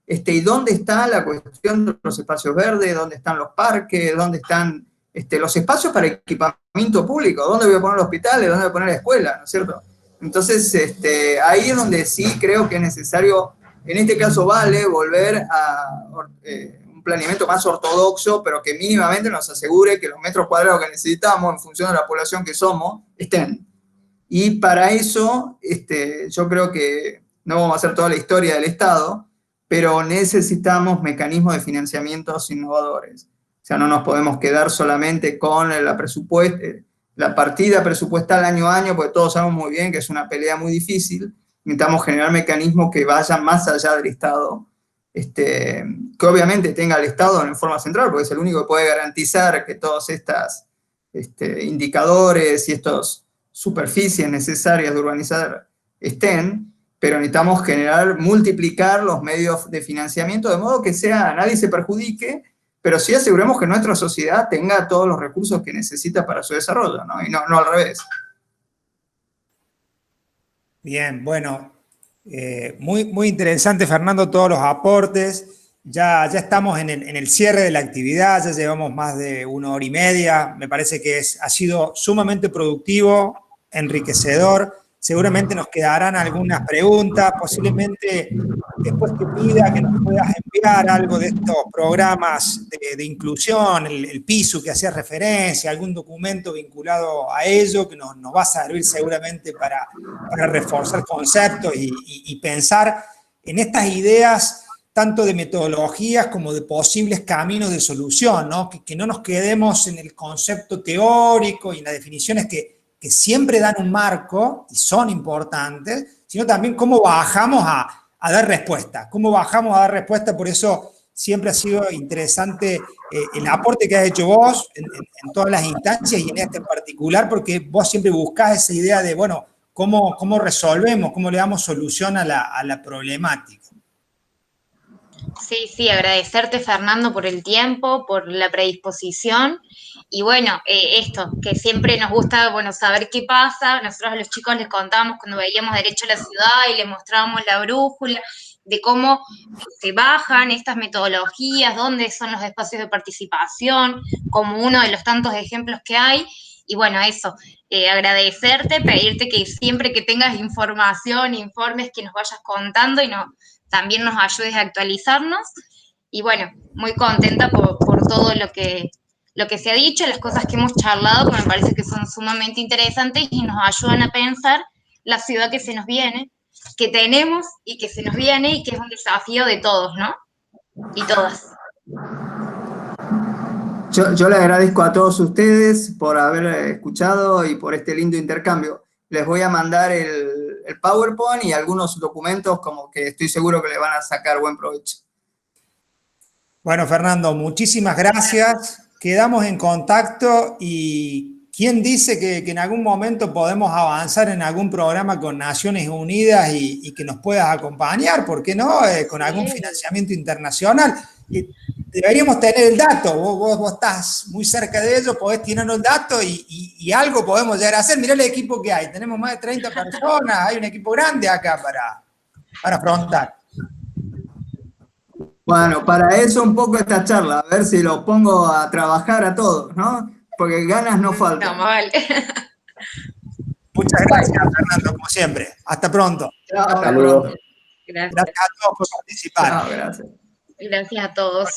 ¿y dónde está la cuestión de los espacios verdes? ¿Dónde están los parques? ¿Dónde están los espacios para equipamiento público? ¿Dónde voy a poner los hospitales? ¿Dónde voy a poner la escuela? ¿No es cierto? Entonces, ahí es donde sí creo que es necesario, en este caso vale, volver a un planeamiento más ortodoxo, pero que mínimamente nos asegure que los metros cuadrados que necesitamos en función de la población que somos estén. Y para eso, yo creo que no vamos a hacer toda la historia del Estado, pero necesitamos mecanismos de financiamientos innovadores. O sea, no nos podemos quedar solamente con la partida presupuestal año a año, porque todos sabemos muy bien que es una pelea muy difícil. Necesitamos generar mecanismos que vayan más allá del Estado, que obviamente tenga el Estado en forma central, porque es el único que puede garantizar que todos estos indicadores y estas superficies necesarias de urbanizar estén, pero necesitamos multiplicar los medios de financiamiento de modo que nadie se perjudique, pero sí aseguremos que nuestra sociedad tenga todos los recursos que necesita para su desarrollo, ¿no? Y no al revés. Bien, bueno, muy, muy interesante, Fernando, todos los aportes. Ya estamos en el cierre de la actividad, ya llevamos más de 1 hora y media. Me parece que ha sido sumamente productivo, enriquecedor. Seguramente nos quedarán algunas preguntas, posiblemente después te pida que nos puedas enviar algo de estos programas de inclusión, el PISU que hacía referencia, algún documento vinculado a ello que nos va a servir seguramente para reforzar conceptos y pensar en estas ideas tanto de metodologías como de posibles caminos de solución, ¿no? Que no nos quedemos en el concepto teórico y en las definiciones que siempre dan un marco y son importantes, sino también cómo bajamos a dar respuesta. Por eso siempre ha sido interesante el aporte que has hecho vos en todas las instancias y en esta en particular, porque vos siempre buscás esa idea de, bueno, cómo resolvemos, cómo le damos solución a la problemática. Sí, agradecerte, Fernando, por el tiempo, por la predisposición. Y bueno, esto, que siempre nos gusta, saber qué pasa. Nosotros a los chicos les contábamos cuando veíamos Derecho a la Ciudad y les mostrábamos la brújula de cómo se bajan estas metodologías, dónde son los espacios de participación, como uno de los tantos ejemplos que hay. Y bueno, eso, agradecerte, pedirte que siempre que tengas información, informes, que nos vayas contando y también nos ayudes a actualizarnos. Y bueno, muy contenta por todo lo que se ha dicho, las cosas que hemos charlado, que me parece que son sumamente interesantes y nos ayudan a pensar la ciudad que se nos viene, que tenemos y que se nos viene y que es un desafío de todos, ¿no? Y todas. Yo les agradezco a todos ustedes por haber escuchado y por este lindo intercambio. Les voy a mandar el PowerPoint y algunos documentos como que estoy seguro que le van a sacar buen provecho. Bueno, Fernando, muchísimas gracias. Quedamos en contacto y ¿quién dice que en algún momento podemos avanzar en algún programa con Naciones Unidas y que nos puedas acompañar? ¿Por qué no? Con algún financiamiento internacional. Y deberíamos tener el dato. Vos estás muy cerca de ello, podés tirarnos el dato y algo podemos llegar a hacer. Mirá el equipo que hay. Tenemos más de 30 personas. Hay un equipo grande acá para afrontar. Bueno, para eso un poco esta charla, a ver si los pongo a trabajar a todos, ¿no? Porque ganas no faltan. No, vale. Muchas gracias, Fernando, como siempre. Hasta pronto. Chao, hasta luego. Gracias. Gracias a todos por participar. Chao, gracias. Gracias a todos.